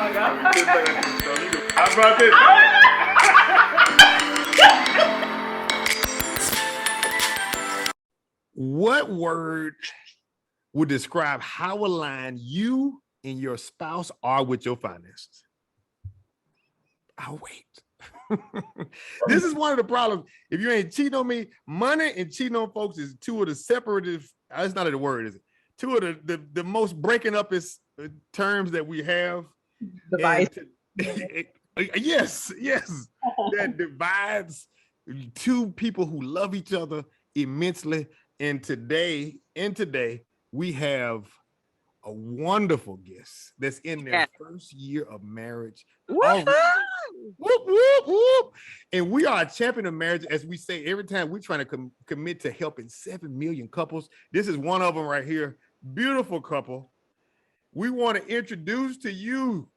I brought this. What word would describe how aligned you and your spouse are with your finances? I'll wait. This is one of the problems. If you ain't cheating on me, money and cheating on folks is two of the separative. That's not a word, is it? Two of the most breaking up is terms that we have. Yes, that divides two people who love each other immensely. And today, we have a wonderful guest that's in their first year of marriage. Whoop, whoop, whoop. And we are a champion of marriage, as we say every time. We're trying to commit to helping 7 million couples. This is one of them right here. Beautiful couple. We want to introduce to you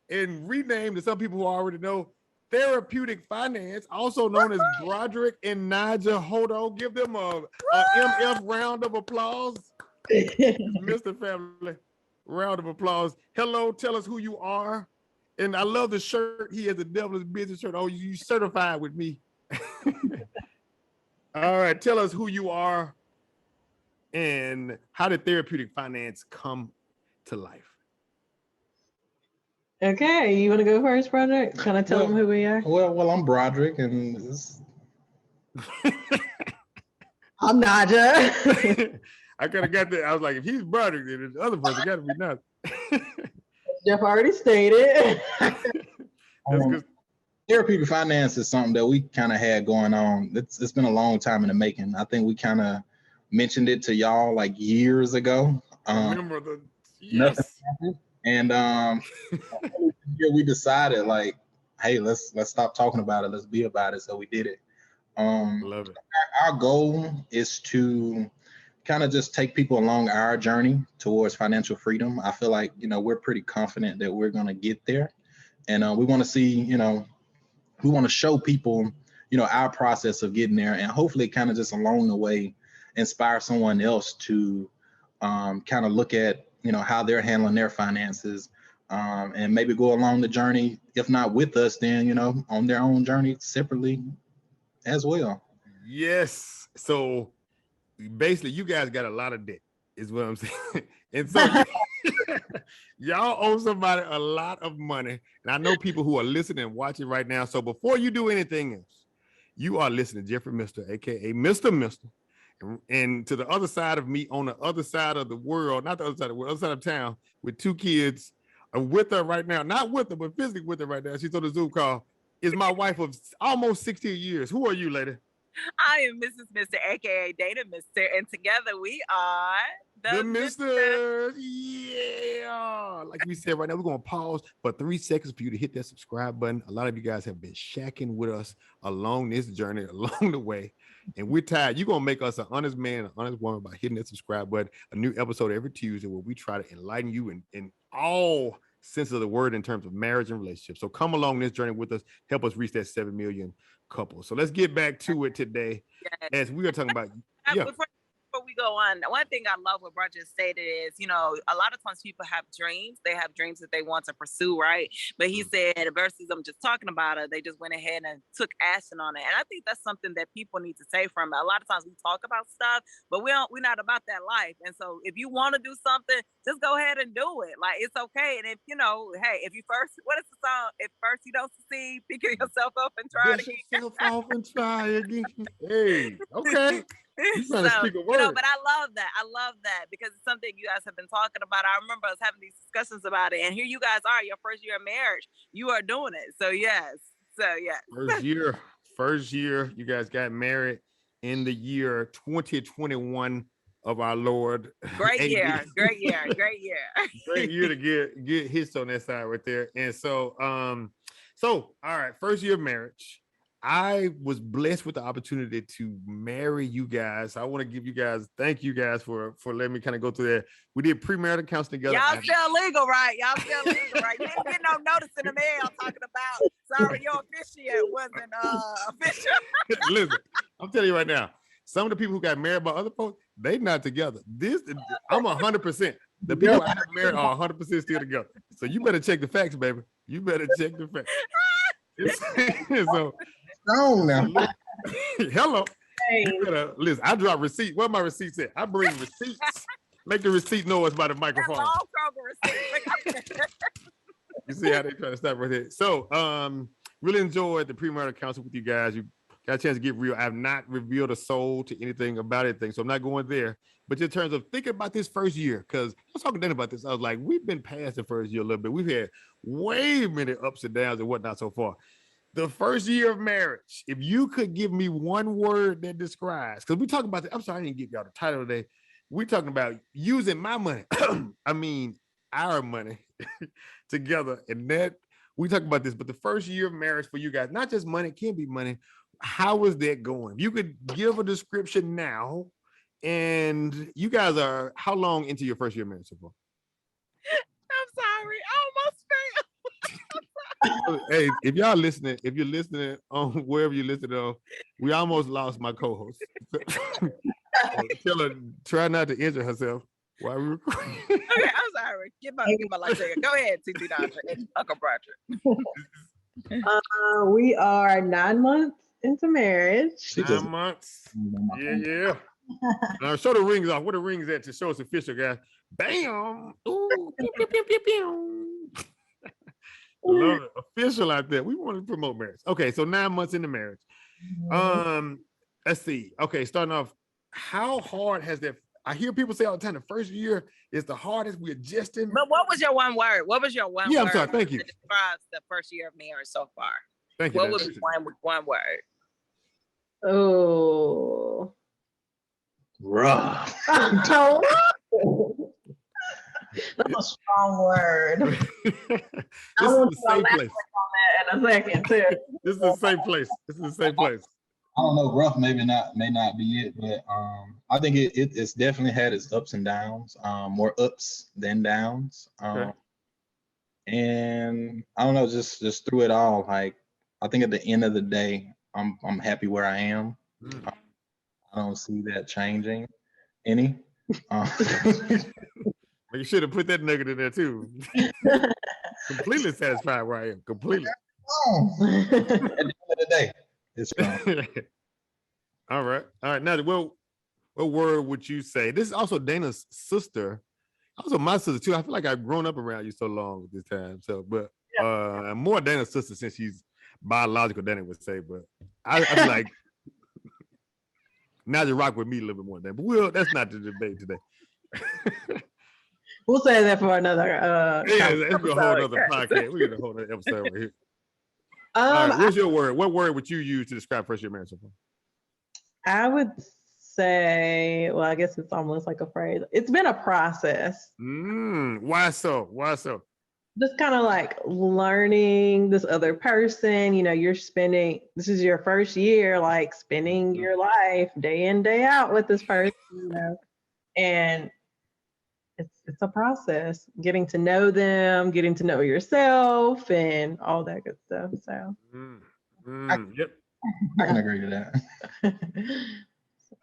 and rename to some people who already know, Therapeutic Finance, also known as Broderick and Naja Hodo. Give them a MF round of applause. Mr. Family, round of applause. Hello, tell us who you are. And I love the shirt. He has the devil's business shirt. Oh, you certified with me. All right, tell us who you are and how did Therapeutic Finance come to life? Okay, you want to go first, Broderick? Can I tell them who we are? Well, I'm Broderick, and I'm Naja. I could have got that. I was like, if he's Broderick, then the other person got to be Naja. Jeff already stated. That's good. Therapeutic Finance is something that we kind of had going on. It's been a long time in the making. I think we kind of mentioned it to y'all like years ago. Remember the yes. And we decided like, hey, let's stop talking about it. Let's be about it. So we did it. Love it. Our goal is to kind of just take people along our journey towards financial freedom. I feel like, we're pretty confident that we're going to get there. And we want to see, we want to show people, our process of getting there, and hopefully kind of just along the way, inspire someone else to kind of look at, how they're handling their finances, and maybe go along the journey, if not with us, then, on their own journey separately as well. Yes. So basically you guys got a lot of debt is what I'm saying. And so y'all owe somebody a lot of money. And I know people who are listening and watching right now. So before you do anything else, you are listening to Jeffrey Mister, aka Mr. And to the other side of me, on the other side of the world, not the other side of the world, other side of town, with two kids with her right now, not with her, but physically with her right now. She's on the Zoom call, is my wife of almost 16 years. Who are you, lady? I am Mrs. Mister, aka Data Mister, and together we are the Mister. Yeah. Like we said right now, we're going to pause for 3 seconds for you to hit that subscribe button. A lot of you guys have been shacking with us along this journey, along the way. And we're tired. You're going to make us an honest man, an honest woman by hitting that subscribe button. A new episode every Tuesday where we try to enlighten you in all sense of the word in terms of marriage and relationships. So come along this journey with us. Help us reach that 7 million couples. So let's get back to it today. As we are talking about. Yeah. Before we go on, one thing I love what Broderick stated is, a lot of times people have dreams. They have dreams that they want to pursue, right? But he said, versus them just talking about it, they just went ahead and took action on it. And I think that's something that people need to take from it. A lot of times we talk about stuff, but we're not about that life. And so if you want to do something, just go ahead and do it. Like, it's okay. And if, hey, if you first, what is the song? If first you don't succeed, pick yourself up and try it again. Yourself off and try again. Hey, okay. So, but I love that because it's something you guys have been talking about. I remember us having these discussions about it, and here you guys are, your first year of marriage. You are doing it. So yes. First year, you guys got married in the year 2021 of our Lord. Great year to get hits on that side right there. And so, all right, first year of marriage. I was blessed with the opportunity to marry you guys. I want to give you guys, thank you guys for letting me kind of go through that. We did premarital counseling together. Y'all still legal, right? You didn't get no notice in the mail talking about, sorry, your officiant wasn't official. Listen, I'm telling you right now, some of the people who got married by other folks, they not together. I'm 100%. The people I have married are 100% still together. So you better check the facts, baby. You better check the facts. So, now. hello. Hey. You better, listen, I drop receipts. Where my receipts at? I bring receipts. Make the receipt noise by the microphone. You see how they try to stop right there. So, really enjoyed the premarital counseling with you guys. You got a chance to get real. I have not revealed a soul to anything about anything, so I'm not going there. But in terms of thinking about this first year, because I was talking to Dan about this, I was like, we've been past the first year a little bit. We've had way many ups and downs and whatnot so far. The first year of marriage, if you could give me one word that describes, because we talking about, I'm sorry, I didn't give y'all the title today. We're talking about using my money. I mean, our money together. And that we talk about this, but the first year of marriage for you guys, not just money, it can be money. How is that going? You could give a description now. And you guys are how long into your first year of marriage so far? I'm sorry. I almost failed. Hey, if y'all listening, if you're listening on wherever you're listening on, we almost lost my co-host. Tell her, try not to injure herself while we record. Okay, I'm sorry. Get my life taken. Go ahead, TT Naja and Uncle Broderick. We are 9 months into marriage. 9 months. Yeah. Show the rings off. Where the rings at to show us official, guys? Bam! Ooh, pew, pew, pew, pew, pew. Love it. Official out there. We want to promote marriage. Okay, so 9 months into marriage. Let's see. Okay, starting off, how hard has that? I hear people say all the time, the first year is the hardest. We're adjusting. But what was your one word? What was your one word? Yeah, I'm sorry. Thank you. That describes the first year of marriage so far. Thank you. What would be one word? Oh. Rough. That's a strong word. This is the same place. On that in a second too. This is the same place. I don't know, rough may not be it, but I think it's definitely had its ups and downs, more ups than downs. Okay. And I don't know, just through it all, like I think at the end of the day, I'm happy where I am. I don't see that changing any. You should have put that nugget in there too. Completely satisfied where I am. Completely. At the end of the day, it's fine. All right. Now, what word would you say? This is also Dana's sister. Also my sister too. I feel like I've grown up around you so long at this time. So, but more Dana's sister since she's biological, Dana would say. But I feel like Naja rock with me a little bit more than that. But that's not the debate today. We'll say that for another it's a whole other podcast. We get a whole other episode right here. All right, what's your word? What word would you use to describe first year marriage? I would say, well, I guess it's almost like a phrase. It's been a process. Why so? Just kind of like learning this other person. You know, this is your first year, like spending your life day in, day out with this person, you know, and it's a process, getting to know them, getting to know yourself and all that good stuff. So yep. I can agree to that.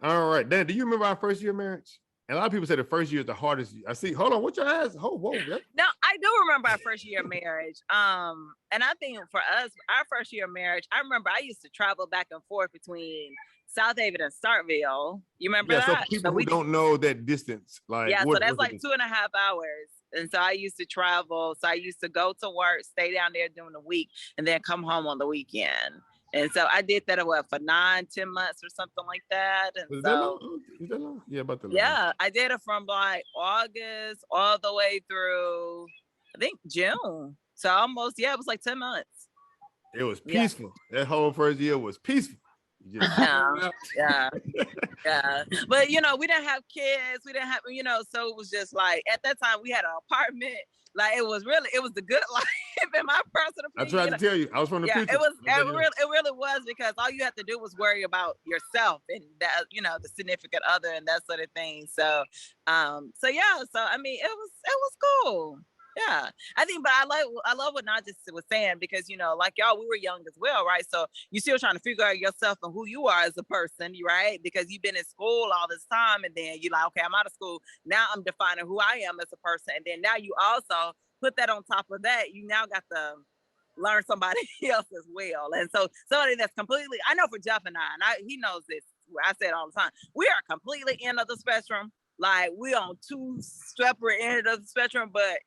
All right, Dan, do you remember our first year of marriage? And a lot of people say the first year is the hardest. I see. Hold on, what's your ass? Whoa. Yep. No, I do remember our first year of marriage. And I think for us, our first year of marriage, I remember I used to travel back and forth between South Haven and Starkville. You remember that? So for people who don't know that distance, like so that's like 2.5 hours. And so I used to travel. So I used to go to work, stay down there during the week, and then come home on the weekend. And so I did that for 9-10 months or something like that. And is that long? Yeah, about that long. Yeah, I did it from like August all the way through, I think June. So almost, it was like 10 months. It was peaceful. Yeah. That whole first year was peaceful. Yeah. But you know, we didn't have kids. We didn't have, so it was just like at that time we had an apartment. Like it was the good life in my personal opinion. I tried to tell you, I was from the future. It really was, because all you have to do was worry about yourself and that, the significant other and that sort of thing. So I mean, it was cool. Yeah, I think, but I love what Naja was saying, because, you know, like y'all, we were young as well, right? So you're still trying to figure out yourself and who you are as a person, right? Because you've been in school all this time, and then you're like, okay, I'm out of school. Now I'm defining who I am as a person. And then now you also put that on top of that. You now got to learn somebody else as well. And so somebody that's completely, I know for Jeff and he knows this, I say it all the time, we are completely end of the spectrum. Like, we on two separate ends of the spectrum, but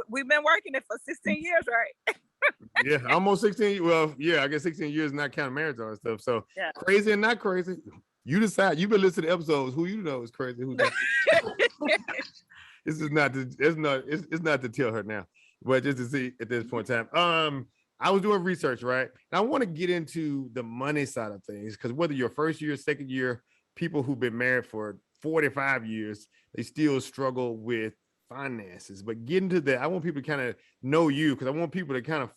we've been working it for 16 years, right? Yeah, almost 16. Well, yeah, I guess 16 years not counting marriage and stuff. So yeah. Crazy and not crazy. You decide. You've been listening to episodes. Who you know is crazy. Who's not. This is not to, it's not to tell her now, but just to see at this point in time. I was doing research, right? And I want to get into the money side of things, because whether your first year, second year, people who've been married for 45 years, they still struggle with finances. But getting to that, I want people to kind of know you, because I want people to kind of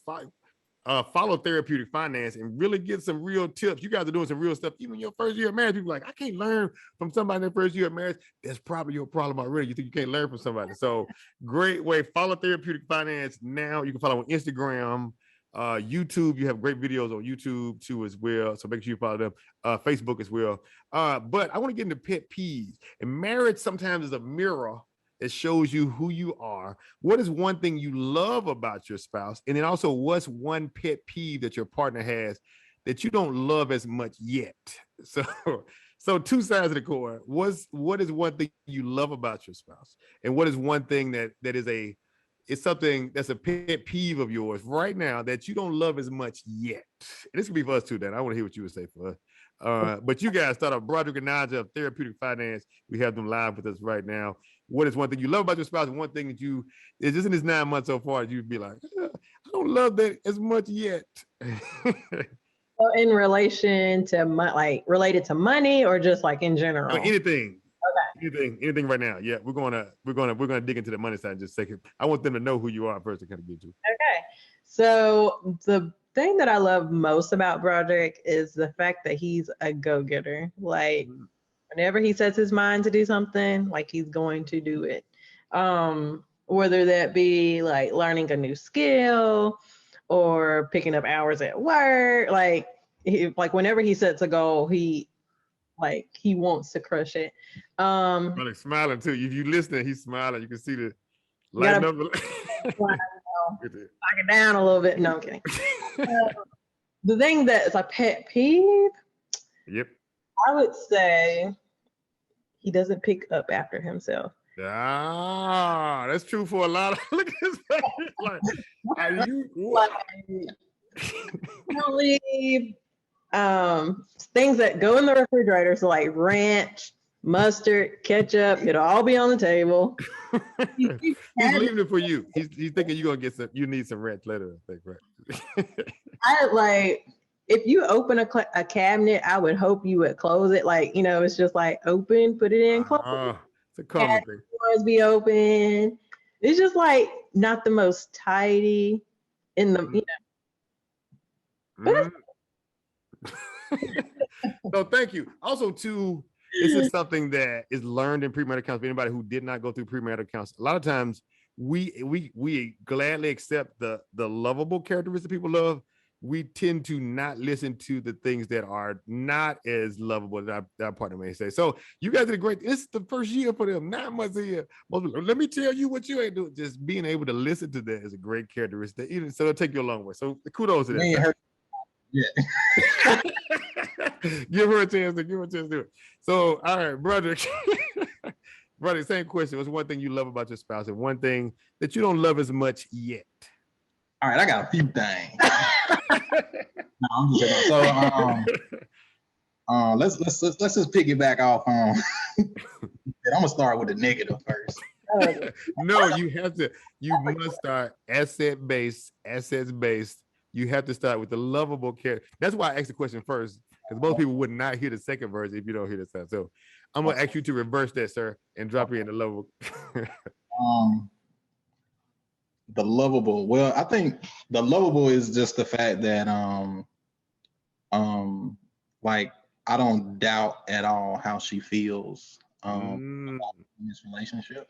follow Therapeutic Finance and really get some real tips. You guys are doing some real stuff. Even your first year of marriage, people are like, I can't learn from somebody in their first year of marriage. That's probably your problem already. You think you can't learn from somebody. So great way. Follow Therapeutic Finance now. You can follow on Instagram, YouTube. You have great videos on YouTube too as well. So make sure you follow them. Facebook as well. But I want to get into pet peeves. And marriage sometimes is a mirror. It shows you who you are. What is one thing you love about your spouse? And then also, what's one pet peeve that your partner has that you don't love as much yet? So two sides of the coin. What is one thing you love about your spouse? And what is one thing that is something that's a pet peeve of yours right now that you don't love as much yet? And this could be for us too, Dan. I want to hear what you would say for us. But you guys start off Broderick and Naja of Therapeutic Finance. We have them live with us right now. What is one thing you love about your spouse, and one thing that you is just in this 9 months so far, you'd be like, I don't love that as much yet. So in relation to like related to money, or just like in general? Anything. Okay. Anything right now. Yeah, we're gonna dig into the money side in just a second. I want them to know who you are first to kind of get to. Okay. So the thing that I love most about Broderick is the fact that he's a go-getter. Like, whenever he sets his mind to do something, like, he's going to do it. Whether that be like learning a new skill or picking up hours at work, like whenever he sets a goal, he wants to crush it. Like smiling too. If you listening, he's smiling. You can see the light up. Knock it down a little bit. No, I'm kidding. The thing that is a pet peeve. Yep. I would say he doesn't pick up after himself. Ah, that's true for a lot of. Look at his face. Like, are you? Don't leave things that go in the refrigerator, so like ranch, mustard, ketchup, it'll all be on the table. He's leaving it for you. He's thinking you're gonna get some. You need some ranch later, I think, right? If you open a cabinet, I would hope you would close it. Like, it's just like open, put it in, close. It's a common thing. Doors be open. It's just like not the most tidy in the, So thank you. Also, too, this is something that is learned in premarital counseling. For anybody who did not go through premarital counseling, a lot of times we gladly accept the lovable characteristics people love. We tend to not listen to the things that are not as lovable that our partner may say. So you guys did a great. This is the first year for them, 9 months a year. Let me tell you what you ain't doing. Just being able to listen to that is a great characteristic. Even so, it'll take you a long way. So kudos to that. Yeah. Give her a chance to do it. So, all right, brother. Brother, same question. What's one thing you love about your spouse, and one thing that you don't love as much yet? All right, I got a few things. No, I'm just kidding. So, let's just piggyback off. I'm gonna start with the negative first. No, you must start assets-based. You have to start with the lovable character. That's why I asked the question first, because most people would not hear the second version if you don't hear the second. So I'm gonna ask you to reverse that, sir, and drop you in the lovable. The lovable. Well, I think the lovable is just the fact that like, I don't doubt at all how she feels in this relationship.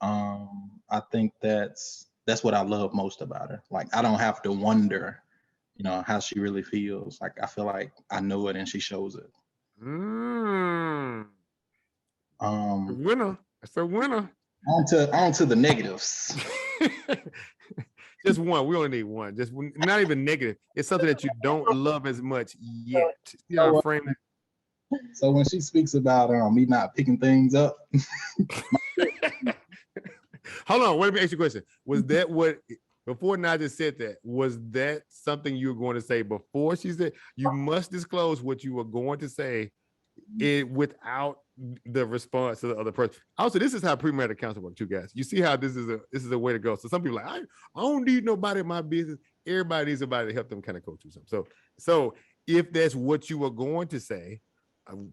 I think that's that's what I love most about her. Like, I don't have to wonder, how she really feels. Like, I feel like I know it and she shows it. Winner. That's a winner. On to the negatives. Just one. We only need one. Just not even negative. It's something that you don't love as much yet. Frame it. So when she speaks about me not picking things up. Hold on, let me ask you a question. Was that what, before Naja said that, was that something you were going to say before she said, you must disclose what you were going to say without the response to the other person? Also, this is how premarital counseling works, too, guys. You see how this is a way to go. So some people are like, I don't need nobody in my business. Everybody needs somebody to help them kind of go through something. So if that's what you were going to say,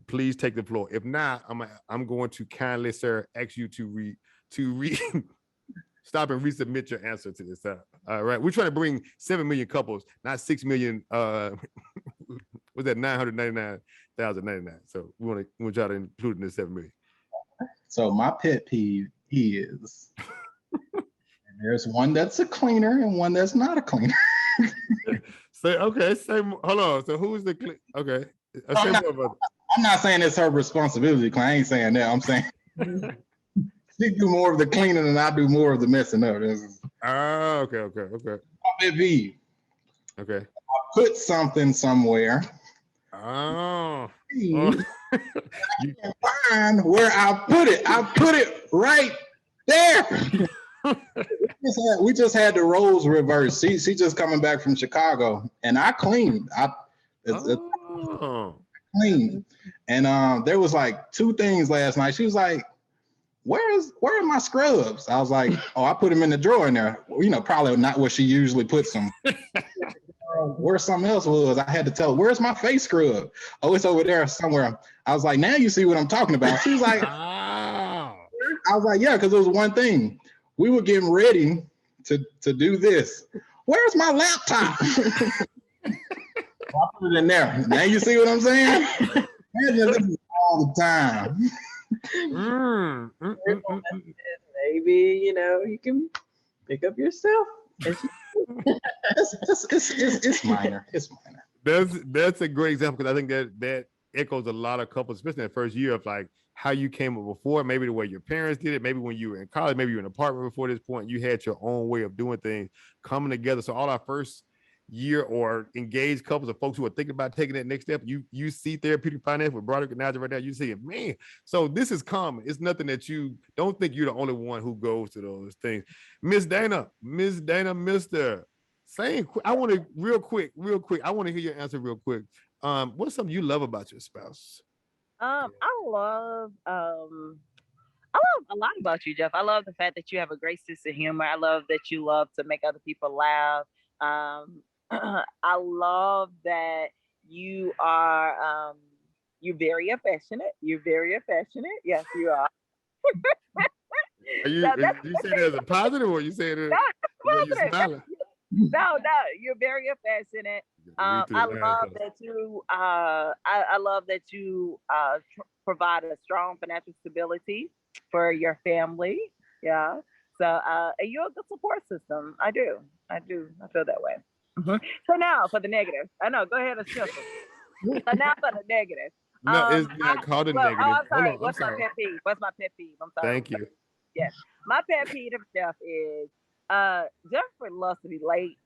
please take the floor. If not, I'm going to kindly, sir, ask you to read stop and resubmit your answer to this. All right, we're trying to bring 7 million couples, not 6 million. Was that 999,099? So we want y'all to include in this 7 million. So my pet peeve is there's one that's a cleaner and one that's not a cleaner. Hold on. So who's the okay? I'm not saying it's her responsibility. I ain't saying that. I'm saying she do more of the cleaning and I do more of the messing up. Okay. Maybe. Okay. I put something somewhere. Oh. You can find where I put it. I put it right there. We just had the roles reversed. She just coming back from Chicago, and I cleaned. Clean. And there was like 2 things last night. She was like, where are my scrubs? I was like, oh, I put them in the drawer in there. Probably not where she usually puts them. Where something else was, I had to tell her, where's my face scrub? Oh, it's over there somewhere. I was like, now you see what I'm talking about. She was like, I was like, yeah, because it was one thing. We were getting ready to do this. Where's my laptop? I put it in there. Now you see what I'm saying? All the time. Maybe you can pick up yourself. It's minor. It's minor. That's a great example, because I think that echoes a lot of couples, especially in that first year, of like how you came up before, maybe the way your parents did it, maybe when you were in college, maybe you were in an apartment before this point, you had your own way of doing things coming together. So all our first year or engaged couples or folks who are thinking about taking that next step, you see Therapeutic Finance with Broderick and Naja right now, you see it, man. So this is common. It's nothing that you don't think you're the only one who goes to those things. Miss Dana, Mr. Same. I want to real quick. I want to hear your answer real quick. What's something you love about your spouse? I love a lot about you, Jeff. I love the fact that you have a great sense of humor. I love that you love to make other people laugh. I love that you are you're very affectionate. Yes, you are. Are you saying it as a positive, or you saying it? You're smiling? No, you're very affectionate. I love that you. I love that you provide a strong financial stability for your family. Yeah. So, and you're a good support system. I do. I feel that way. Mm-hmm. So now for the negative. I know. Go ahead and shift it. So now for the negative. No, it's not called a negative. Oh, I'm sorry. What's my pet peeve? I'm sorry. Thank you. Yes. My pet peeve of Jeff is Jeffrey loves to be late,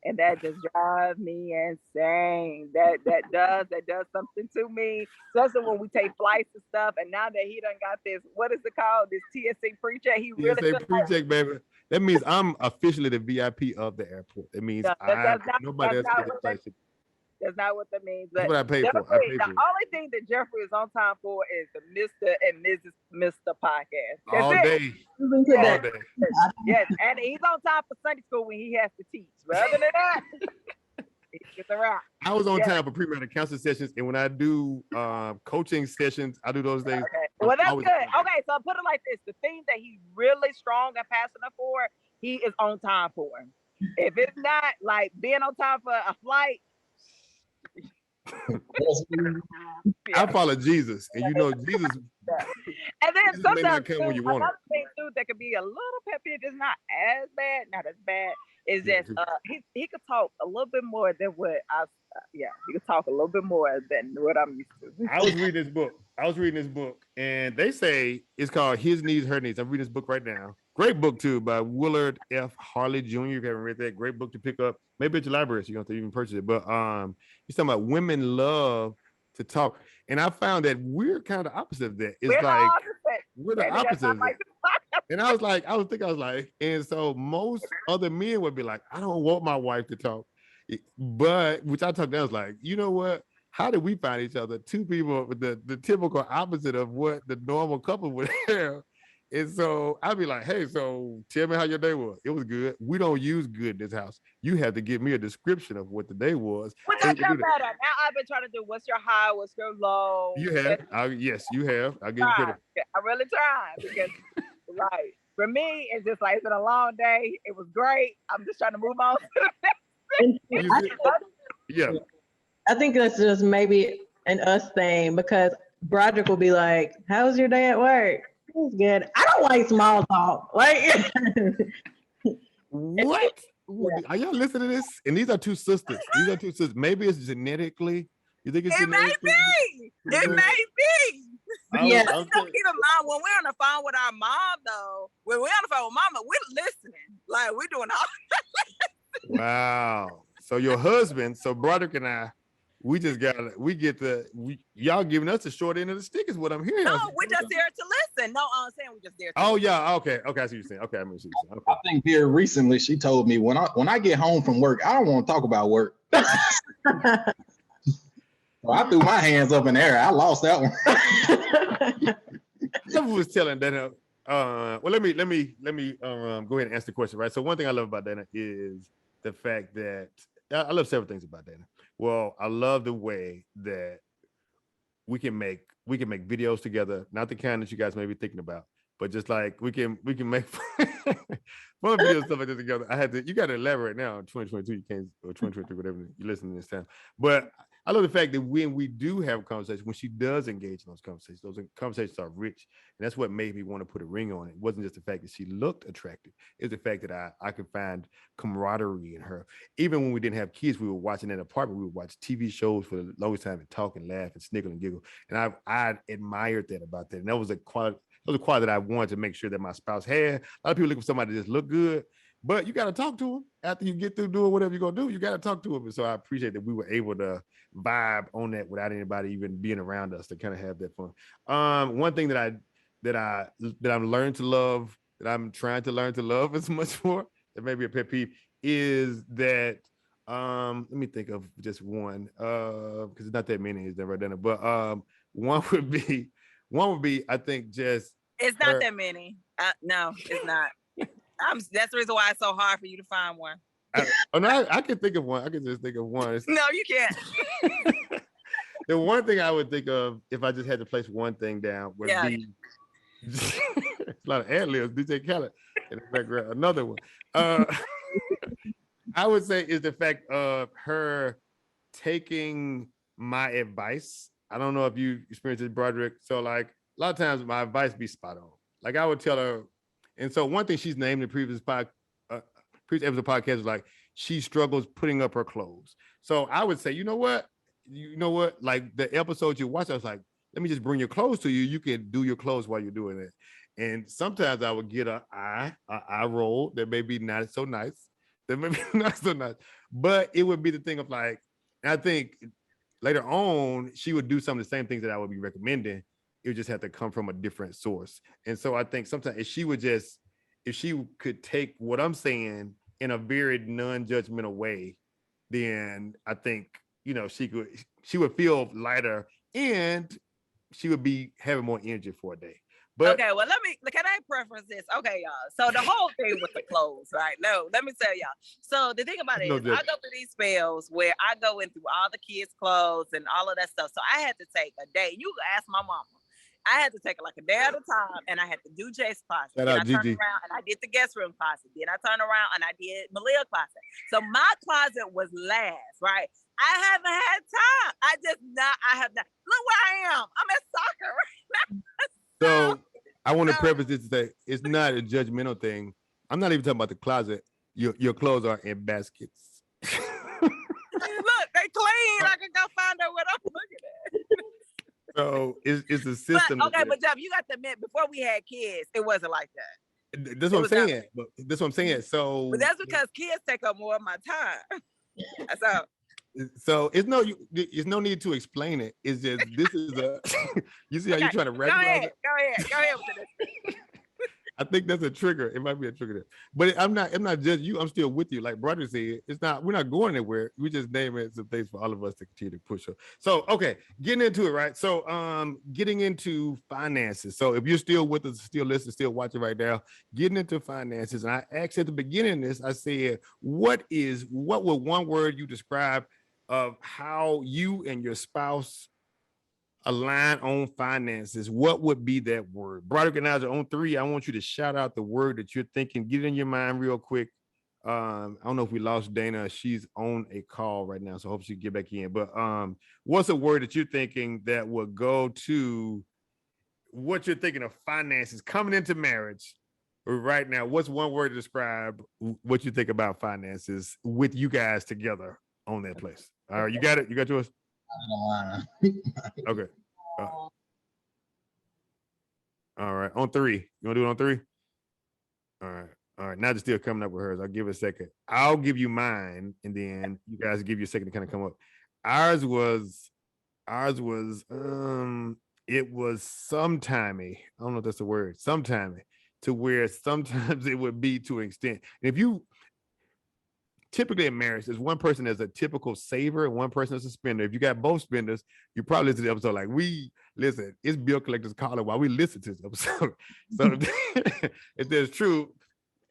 and that just drives me insane. That does something to me, especially when we take flights and stuff. And now that he done got this, what is it called? This TSA pre-check. He really pre-check, baby. That means I'm officially the VIP of the airport. It means nobody else gets a flight. That's not what that means. That's what I paid for. The only thing that Jeffrey is on time for is the Mr. and Mrs. Mr. podcast. That's all day. All day. Yes, and he's on time for Sunday school when he has to teach. But other than that, he gets around. I was on time for premarital counseling sessions, and when I do coaching sessions, I do those things. Okay. Well, that's good. Okay, so put it like this: the thing that he's really strong and passionate for, he is on time for. If it's not like being on time for a flight, I follow Jesus, and you know Jesus. And then Jesus may not sometimes come too, when you want another thing too that could be a little pet peeve, it's not as bad, not as bad. Is Yeah, just he could talk a little bit more than what I he could talk a little bit more than what I'm used to. I was reading this book, and they say it's called His Needs, Her Needs. I'm reading this book right now. Great book too, by Willard F. Harley Jr. If you haven't read that, great book to pick up. Maybe at your library, so you don't have to even purchase it. But he's talking about women love to talk, and I found that we're kind of the opposite of that. It's like we're the opposite of that. And I was like, and so most other men would be like, I don't want my wife to talk. But which I talked down, I was like, you know what? How did we find each other? Two people with the typical opposite of what the normal couple would have. And so I'd be like, hey, so tell me how your day was. It was good. We don't use good in this house. You have to give me a description of what the day was. Which I got better. Now I've been trying to do what's your high, what's your low. You have. Yes, you have. I'll give you credit. I really tried because right. For me, it's just like it's been a long day. It was great. I'm just trying to move on to the next. Yeah. I think that's just maybe an us thing because Broderick will be like, "How was your day at work?" It was good. I don't like small talk. Like, what? Are y'all listening to this? And these are two sisters. Maybe it's genetically. You think it's genetically? It may be. Yeah. Keep in mind when we're on the phone with our mom, though. When we're on the phone with mama, we're listening. Like we're doing all. Wow. So your husband, so Broderick and I, y'all giving us the short end of the stick is what I'm hearing. No, we're just there to listen. No, I'm saying we're just there to listen. Yeah, okay. I see what you're saying. Okay, I'm see what you're saying. Okay. I think here recently she told me when I get home from work, I don't want to talk about work. So I threw my hands up in the air. I lost that one. Someone was telling Dana. Well, let me go ahead and answer the question, right? So one thing I love about Dana is the fact that I love several things about Dana. Well, I love the way that we can make videos together, not the kind that you guys may be thinking about, but just like we can make fun videos stuff like this together. You got to elaborate now in 2022. You can't, or 2023, whatever you listen to this time. But I love the fact that when we do have conversations, when she does engage in those conversations are rich. And that's what made me want to put a ring on it. It wasn't just the fact that she looked attractive. It's the fact that I could find camaraderie in her. Even when we didn't have kids, we were watching in an apartment. We would watch TV shows for the longest time and talk and laugh and sniggle and giggle. And I admired that about that. And that was a quality that I wanted to make sure that my spouse had. A lot of people looking for somebody that just look good, but you got to talk to them after you get through doing whatever you're going to do. You got to talk to them. And so I appreciate that we were able to vibe on that without anybody even being around us to kind of have that fun. One thing that I'm learning to love, that I'm trying to learn to love as much more, that may be a pet peeve, is that let me think of just one, because it's not that many, is that right, Dana? But one would be, I think, just it's not that many. No, it's not. That's the reason why it's so hard for you to find one. I can think of one. I can just think of one. No, you can't. The one thing I would think of if I just had to place one thing down would be it's a lot of ad-libs, DJ Khaled in the background. Another one. I would say is the fact of her taking my advice. I don't know if you experienced this, Broderick. So like a lot of times my advice be spot on. Like I would tell her, and so one thing she's named in the previous episode of podcast was like she struggles putting up her clothes. So I would say, you know what? Like the episode you watch, I was like, let me just bring your clothes to you. You can do your clothes while you're doing it. And sometimes I would get an eye roll that may be not so nice. That may be not so nice. But it would be the thing of like, I think later on, she would do some of the same things that I would be recommending. It would just have to come from a different source. And so I think sometimes if she could take what I'm saying in a very non-judgmental way, then I think, she would feel lighter and she would be having more energy for a day. But okay, well, can I preference this? Okay, y'all. So the whole thing with the clothes, right? No, let me tell y'all. So the thing about it is, I go through these spells where I go in through all the kids' clothes and all of that stuff. So I had to take a day. You can ask my mama. I had to take like a day at a time, and I had to do Jay's closet. Then I turned around and I did the guest room closet. Then I turned around and I did Malia's closet. So my closet was last, right? I haven't had time. I have not. Look where I am. I'm at soccer right now. So I want to preface this to say it's not a judgmental thing. I'm not even talking about the closet. Your clothes are in baskets. Look, they clean. I can go find out what I'm looking at. So it's a system. But Jeff, you got to admit, before we had kids, it wasn't like that. That's what I'm saying. But that's what I'm saying. So, but that's because kids take up more of my time. So it's no need to explain it. It's just this is a. You see how you're trying to recognize it? Go ahead with this. I think that's a trigger. It might be a trigger there. But I'm not just you. I'm still with you. Like Broderick said, we're not going anywhere. We just naming some things for all of us to continue to push up. So, okay, getting into it, right? So getting into finances. So if you're still with us, still listening, still watching right now, getting into finances. And I asked at the beginning of this, I said, what would one word you describe of how you and your spouse align on finances? What would be that word? Broderick and Naja, on 3, I want you to shout out the word that you're thinking. Get it in your mind real quick. I don't know if we lost Dana. She's on a call right now, so I hope she can get back in. But what's a word that you're thinking that would go to what you're thinking of finances coming into marriage right now? What's one word to describe what you think about finances with you guys together on that place? All right, you got it? You got yours? Okay. All right. On 3. You want to do it on 3? All right. Now just still coming up with hers. I'll give it a second. I'll give you mine, and then you guys give you a second to kind of come up. Ours was it was sometimey. I don't know if that's a word. Sometimey, to where sometimes it would be to an extent. And if you typically in marriage, there's one person that's a typical saver and one person that's a spender. If you got both spenders, you probably listen to the episode like listen, it's bill collectors calling while we listen to this episode. So if there's true,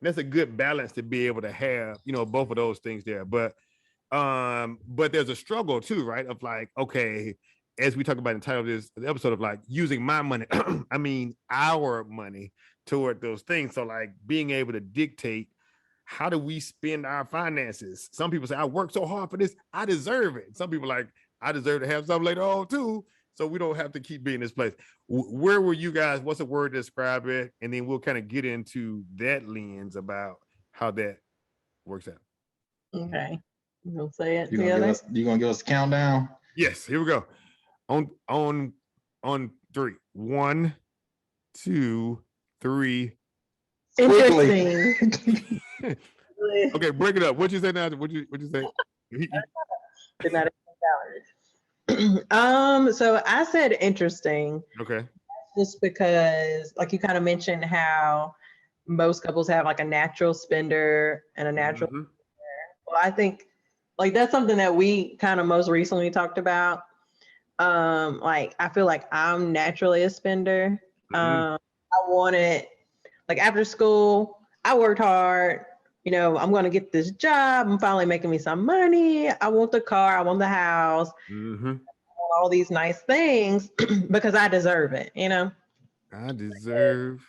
that's a good balance to be able to have, both of those things there. But there's a struggle too, right? Of like, okay, as we talk about in the title of this episode of like using my money, I mean our money toward those things. So like being able to dictate how do we spend our finances? Some people say, I work so hard for this, I deserve it. Some people like, I deserve to have something later on too, so we don't have to keep being in this place. Where were you guys? What's a word to describe it? And then we'll kind of get into that lens about how that works out. Okay. You gonna say it You gonna give us a countdown? Yes, here we go. On 3. 1, 2, 3. Interesting. Okay, break it up. What you say now? What you say? So I said interesting. Okay. Just because, like you kind of mentioned how most couples have like a natural spender and a natural spender. Well, I think like that's something that we kind of most recently talked about. Like I feel like I'm naturally a spender. I wanted, like after school, I worked hard. I'm going to get this job. I'm finally making me some money. I want the car. I want the house. I want all these nice things because I deserve it, I deserve.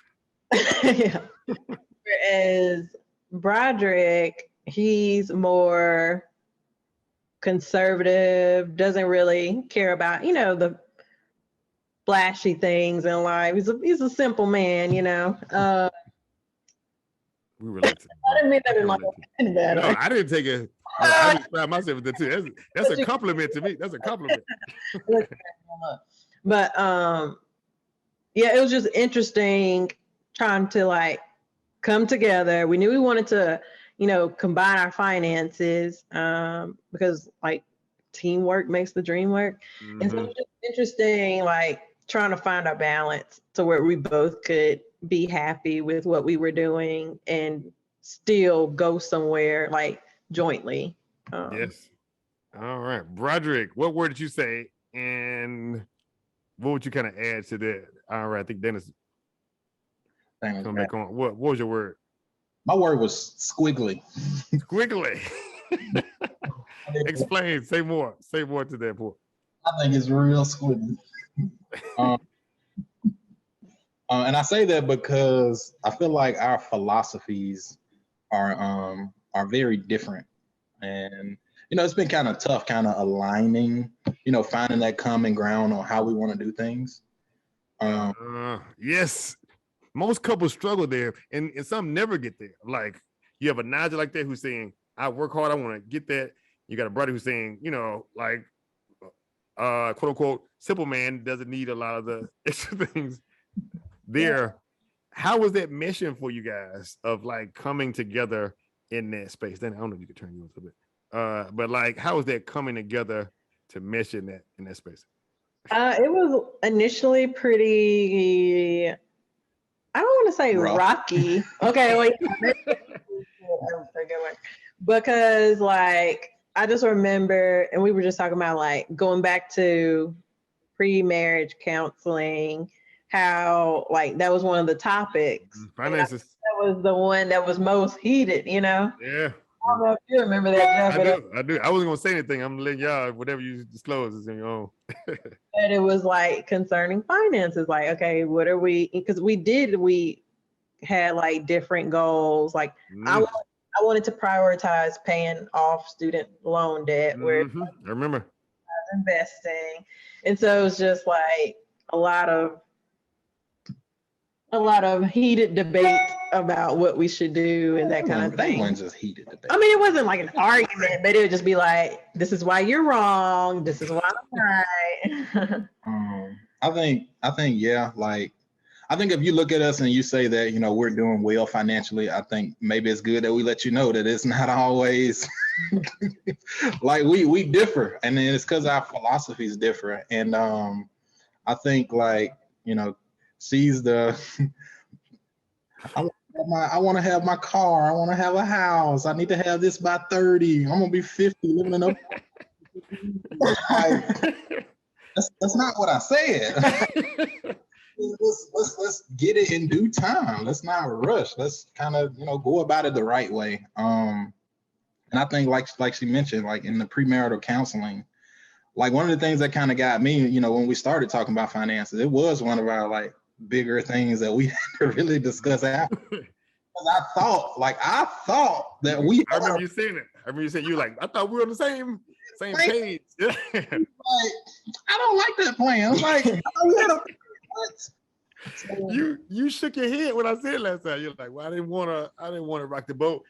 Yeah. Whereas Broderick, he's more conservative, doesn't really care about, the flashy things in life. He's a simple man, We relate to I didn't mean that in like that. No, I didn't take it. I describe myself with that too. That's a compliment to me. That's a compliment. But yeah, it was just interesting trying to like come together. We knew we wanted to, combine our finances because like teamwork makes the dream work. And so it was just interesting, like trying to find a balance to where we both could be happy with what we were doing and still go somewhere like jointly. Yes. All right. Broderick, what word did you say? And what would you kind of add to that? All right. I think Dennis come back on. What was your word? My word was squiggly. Squiggly. Explain. Say more. Say more to that point. I think it's real squiggly. And I say that because I feel like our philosophies are very different. And, it's been kind of tough, kind of aligning, finding that common ground on how we want to do things. Yes. Most couples struggle there, and some never get there. Like, you have a Naja like that who's saying, I work hard, I want to get that. You got a brother who's saying, like, quote unquote, simple man doesn't need a lot of the extra things there. Yeah. How was that meshing for you guys of like coming together in that space? Then I don't know if you could turn you a little bit. But like, how was that coming together to mesh in that space? It was initially pretty, I don't want to say rocky. Okay, wait. Because like, I just remember, and we were just talking about like going back to pre-marriage counseling, how like that was one of the topics. Finances. That was the one that was most heated, Yeah. I don't know if you remember that, Jeff. I do. I wasn't gonna say anything. I'm letting y'all, whatever you disclose is in your own. But it was like concerning finances, like, okay, what are we, because we had like different goals. Like I wanted to prioritize paying off student loan debt, where I remember I was investing. And so it was just like a lot of heated debate about what we should do and that kind of thing. That wasn't just heated debate. I mean, it wasn't like an argument, but it would just be like, this is why you're wrong. This is why I'm right. I think, yeah, like, I think if you look at us and you say that, we're doing well financially, I think maybe it's good that we let you know that it's not always like we differ. And then it's because our philosophies differ. And I think like, sees the, I want to have my car. I want to have a house. I need to have this by 30. I'm going to be 50 living in a that's not what I said. Let's get it in due time. Let's not rush. Let's kind of, go about it the right way. And I think like she mentioned, like in the premarital counseling, like one of the things that kind of got me, when we started talking about finances, it was one of our like bigger things that we had to really discuss after. Because I thought that we. I remember you saying it. I remember you saying, you like, I thought we were on the same page. Like, I don't like that plan. I'm like, we had a. You shook your head when I said it last time. You're like, well, I didn't want to rock the boat.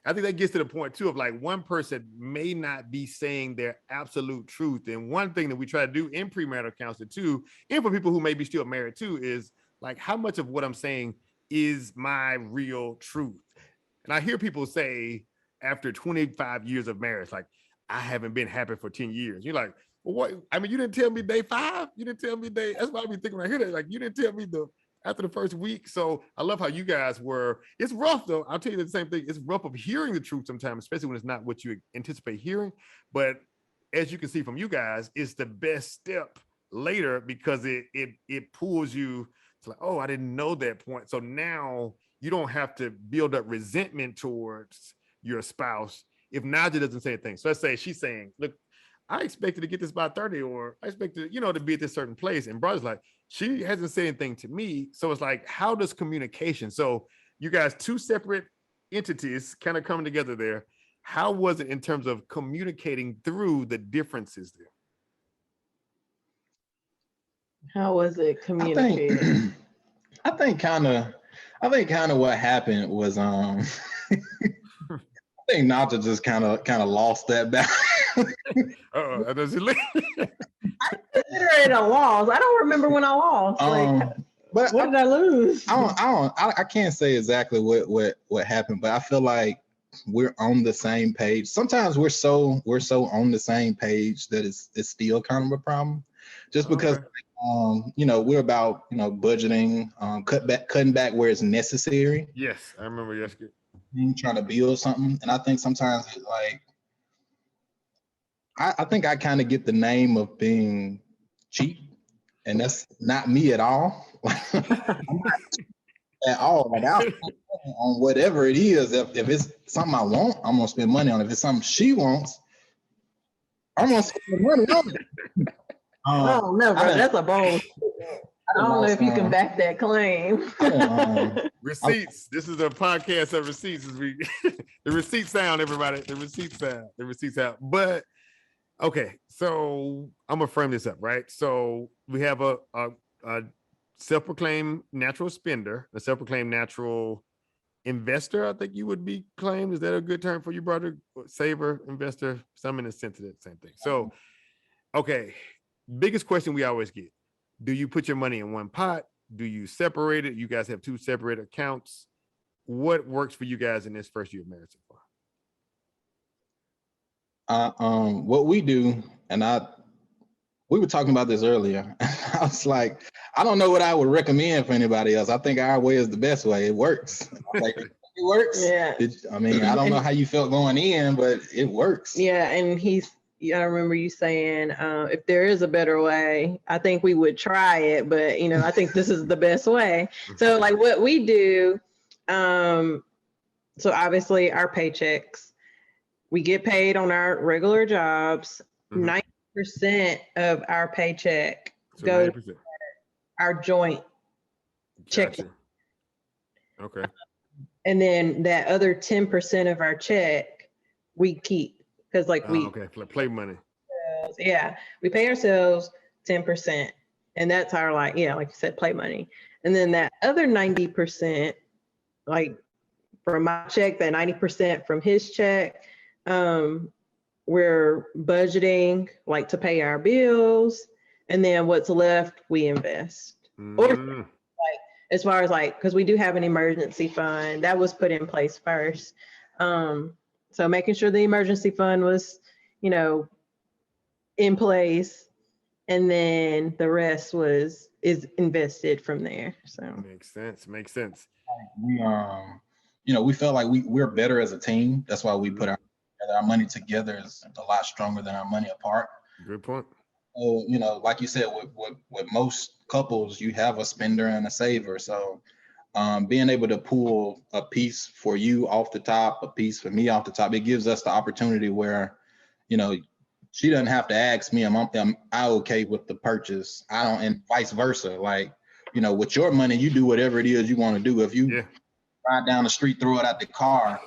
I think that gets to the point too of like one person may not be saying their absolute truth. And one thing that we try to do in premarital counseling too, and for people who may be still married too, is like how much of what I'm saying is my real truth. And I hear people say after 25 years of marriage, like, I haven't been happy for 10 years. You're like, well, what? I mean, you didn't tell me day 5. You didn't tell me that's why I be thinking when I hear that. Like, you didn't tell me after the first week. So I love how you guys were. It's rough though. I'll tell you the same thing. It's rough of hearing the truth sometimes, especially when it's not what you anticipate hearing. But as you can see from you guys, it's the best step later because it pulls you to like, oh, I didn't know that point. So now you don't have to build up resentment towards your spouse if Naja doesn't say anything. So let's say she's saying, look, I expected to get this by 30, or I expected, to be at this certain place. And brother's like, she hasn't said anything to me. So it's like, how does communication? So you guys, 2 separate entities kind of coming together there. How was it in terms of communicating through the differences there? How was it communicated? I think kind of what happened was I think Naja just kind of lost that battle. I consider it a loss. I don't remember when I lost. But what did I lose? I can't say exactly what happened, but I feel like we're on the same page. Sometimes we're so on the same page that it's still kind of a problem, just because we're about budgeting, cutting back where it's necessary. Yes, I remember. Yes, good. Trying to build something, and I think sometimes it's like I think I kind of get the name of being cheap, and that's not me at all. I'm not at all. Like I'll spend money on whatever it is. If it's something I want, I'm gonna spend money on it. If it's something she wants, I'm gonna spend money on it. No, bro, that's a bold. I don't know if you can back that claim. Receipts. This is a podcast of receipts. The receipt sound, everybody. The receipt sound. The receipt sound. But okay, so I'm gonna frame this up, right? So we have a self-proclaimed natural spender, a self-proclaimed natural investor. I think you would be claimed. Is that a good term for you, brother? Saver, investor, some in the sense of that same thing. So, okay, biggest question we always get: do you put your money in one pot? Do you separate it? You guys have two separate accounts. What works for you guys in this first year of marriage so far? What we do, and we were talking about this earlier. I was like, I don't know what I would recommend for anybody else. I think our way is the best way. It works. Like, it works. Yeah. I mean, I don't know how you felt going in, but it works. Yeah, and I remember you saying, if there is a better way, I think we would try it, but I think this is the best way. So like what we do, so obviously our paychecks, we get paid on our regular jobs. 90% of our paycheck goes to our joint check. Okay. And then that other 10% of our check we keep. Because play money. Yeah, we pay ourselves 10%, and that's our like you said, play money. And then that other 90%, like from my check, that 90% from his check, we're budgeting like to pay our bills, and then what's left we invest. Or like as far as like, because we do have an emergency fund that was put in place first. So making sure the emergency fund was, in place, and then the rest is invested from there. So makes sense. We we felt like we're better as a team. That's why we put our money together is a lot stronger than our money apart. Good point. So like you said, with most couples, you have a spender and a saver. So being able to pull a piece for you off the top, a piece for me off the top, it gives us the opportunity where, she doesn't have to ask me, am I okay with the purchase? I don't, and vice versa. Like, with your money, you do whatever it is you want to do. If you ride down the street, throw it out the car,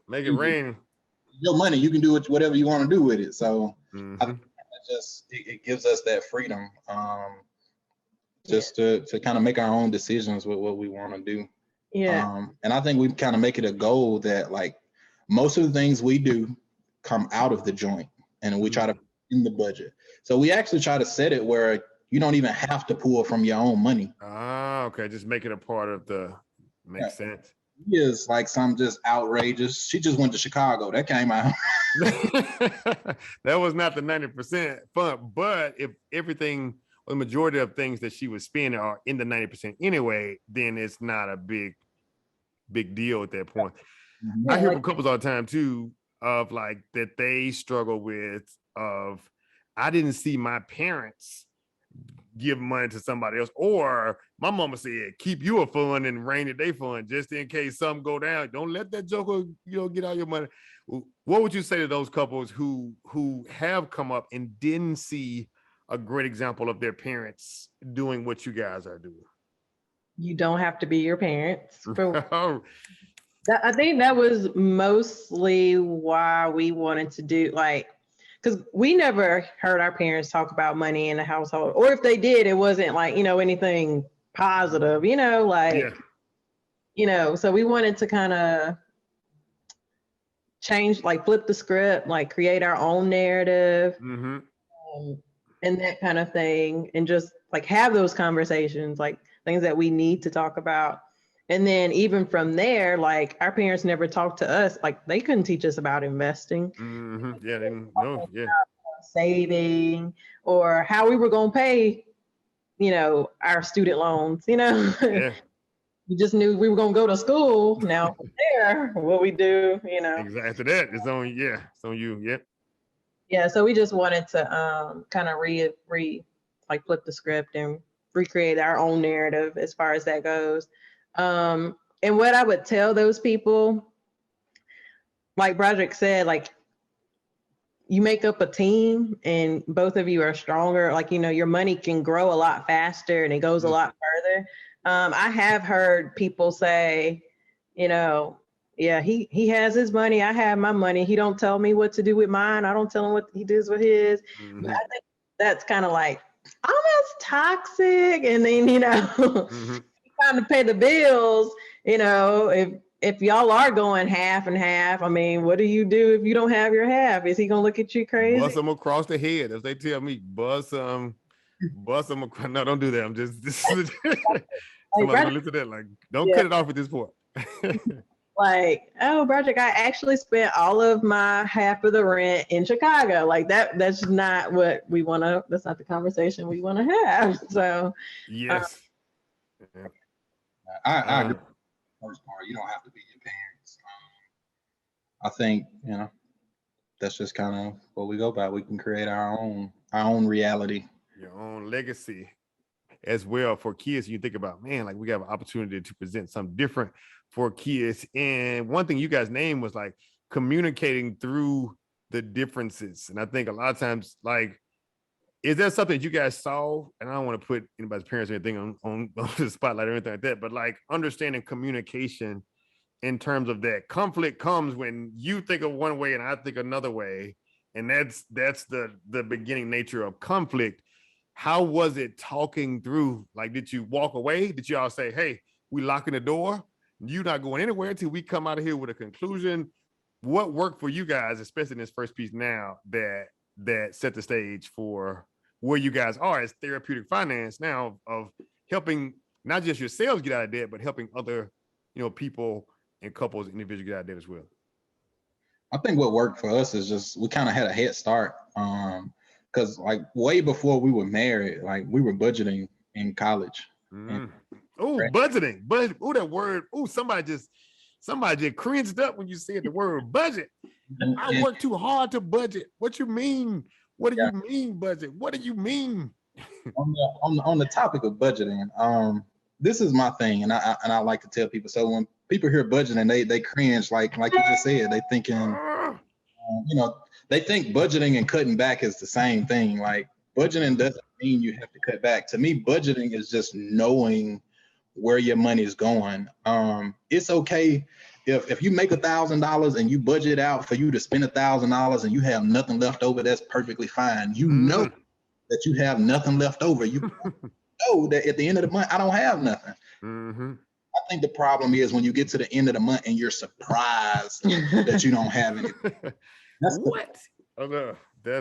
make it rain. Your money, you can do whatever you want to do with it. So I think it gives us that freedom. Just to kind of make our own decisions with what we want to do. Yeah. And I think we kind of make it a goal that like most of the things we do come out of the joint, and we try to in the budget. So we actually try to set it where you don't even have to pull from your own money. Okay. Just make it a part of makes sense. Is like some just outrageous. She just went to Chicago. That came out. That was not the 90% fund, but if everything, the majority of things that she was spending are in the 90% anyway, then it's not a big deal at that point. Mm-hmm. I hear from couples all the time too, of like that they struggle with I didn't see my parents give money to somebody else, or my mama said keep you a fund and rainy day fund just in case something go down. Don't let that joker get all your money. What would you say to those couples who have come up and didn't see a great example of their parents doing what you guys are doing? You don't have to be your parents. I think that was mostly why we wanted to do because we never heard our parents talk about money in the household, or if they did, it wasn't like, anything positive, so we wanted to kind of change, flip the script, create our own narrative. Mm-hmm. And that kind of thing, and just have those conversations, things that we need to talk about. And then even from there, our parents never talked to us, they couldn't teach us about investing. Mm-hmm. Yeah, they didn't know. Yeah, saving, or how we were going to pay, our student loans. Yeah. We just knew we were going to go to school. Now from there, what we do, Exactly that. It's on you. Yep. Yeah, so we just wanted to kind of flip the script and recreate our own narrative as far as that goes. And what I would tell those people, like Broderick said, you make up a team and both of you are stronger, like, you know, your money can grow a lot faster and it goes a lot further. I have heard people say, you know, yeah, he has his money, I have my money. He don't tell me what to do with mine. I don't tell him what he does with his. But I think that's kind of like almost toxic. And then, you know, trying to pay the bills, you know, if y'all are going half and half, I mean, what do you do if you don't have your half? Is he gonna look at you crazy? Bust them across the head, as they tell me. Bust them across. No, don't do that. I'm just somebody's gonna listen to that. Like, don't cut it off at this point. Like, oh, Broderick, I actually spent all of my half of the rent in Chicago. Like that's not what we want to, that's not the conversation we want to have. So yes. I agree. First part, you don't have to be your parents. I think, you know, that's just kind of what we go by. We can create our own reality, your own legacy as well for kids. You think about, man, like we have an opportunity to present something different for kids. And one thing you guys named was like communicating through the differences. And I think a lot of times, like, is there something you guys saw? And I don't want to put anybody's parents or anything on the spotlight or anything like that, but like understanding communication in terms of that. Conflict comes when you think of one way and I think another way. And that's the beginning nature of conflict. How was it talking through? Like, did you walk away? Did y'all say, hey, we locking the door? You're not going anywhere until we come out of here with a conclusion? What worked for you guys, especially in this first piece now, that set the stage for where you guys are as Therapeutic Finance now, of helping not just yourselves get out of debt, but helping other, you know, people and couples, individuals get out of debt as well? I think what worked for us is just we kind of had a head start. Because like way before we were married, like we were budgeting in college. Oh, budgeting, but that word. Oh, somebody just cringed up when you said the word budget. I work too hard to budget. What you mean? What do you mean budget? What do you mean? on the topic of budgeting, this is my thing, and I like to tell people. So when people hear budgeting, they cringe, like you just said. They thinking, you know, they think budgeting and cutting back is the same thing. Like, budgeting doesn't mean you have to cut back. To me, budgeting is just knowing where your money is going. It's okay if you make $1,000 and you budget out for you to spend $1,000 and you have nothing left over. That's perfectly fine. You know that you have nothing left over. You know that at the end of the month, I don't have nothing. I think the problem is when you get to the end of the month and you're surprised that you don't have anything. That's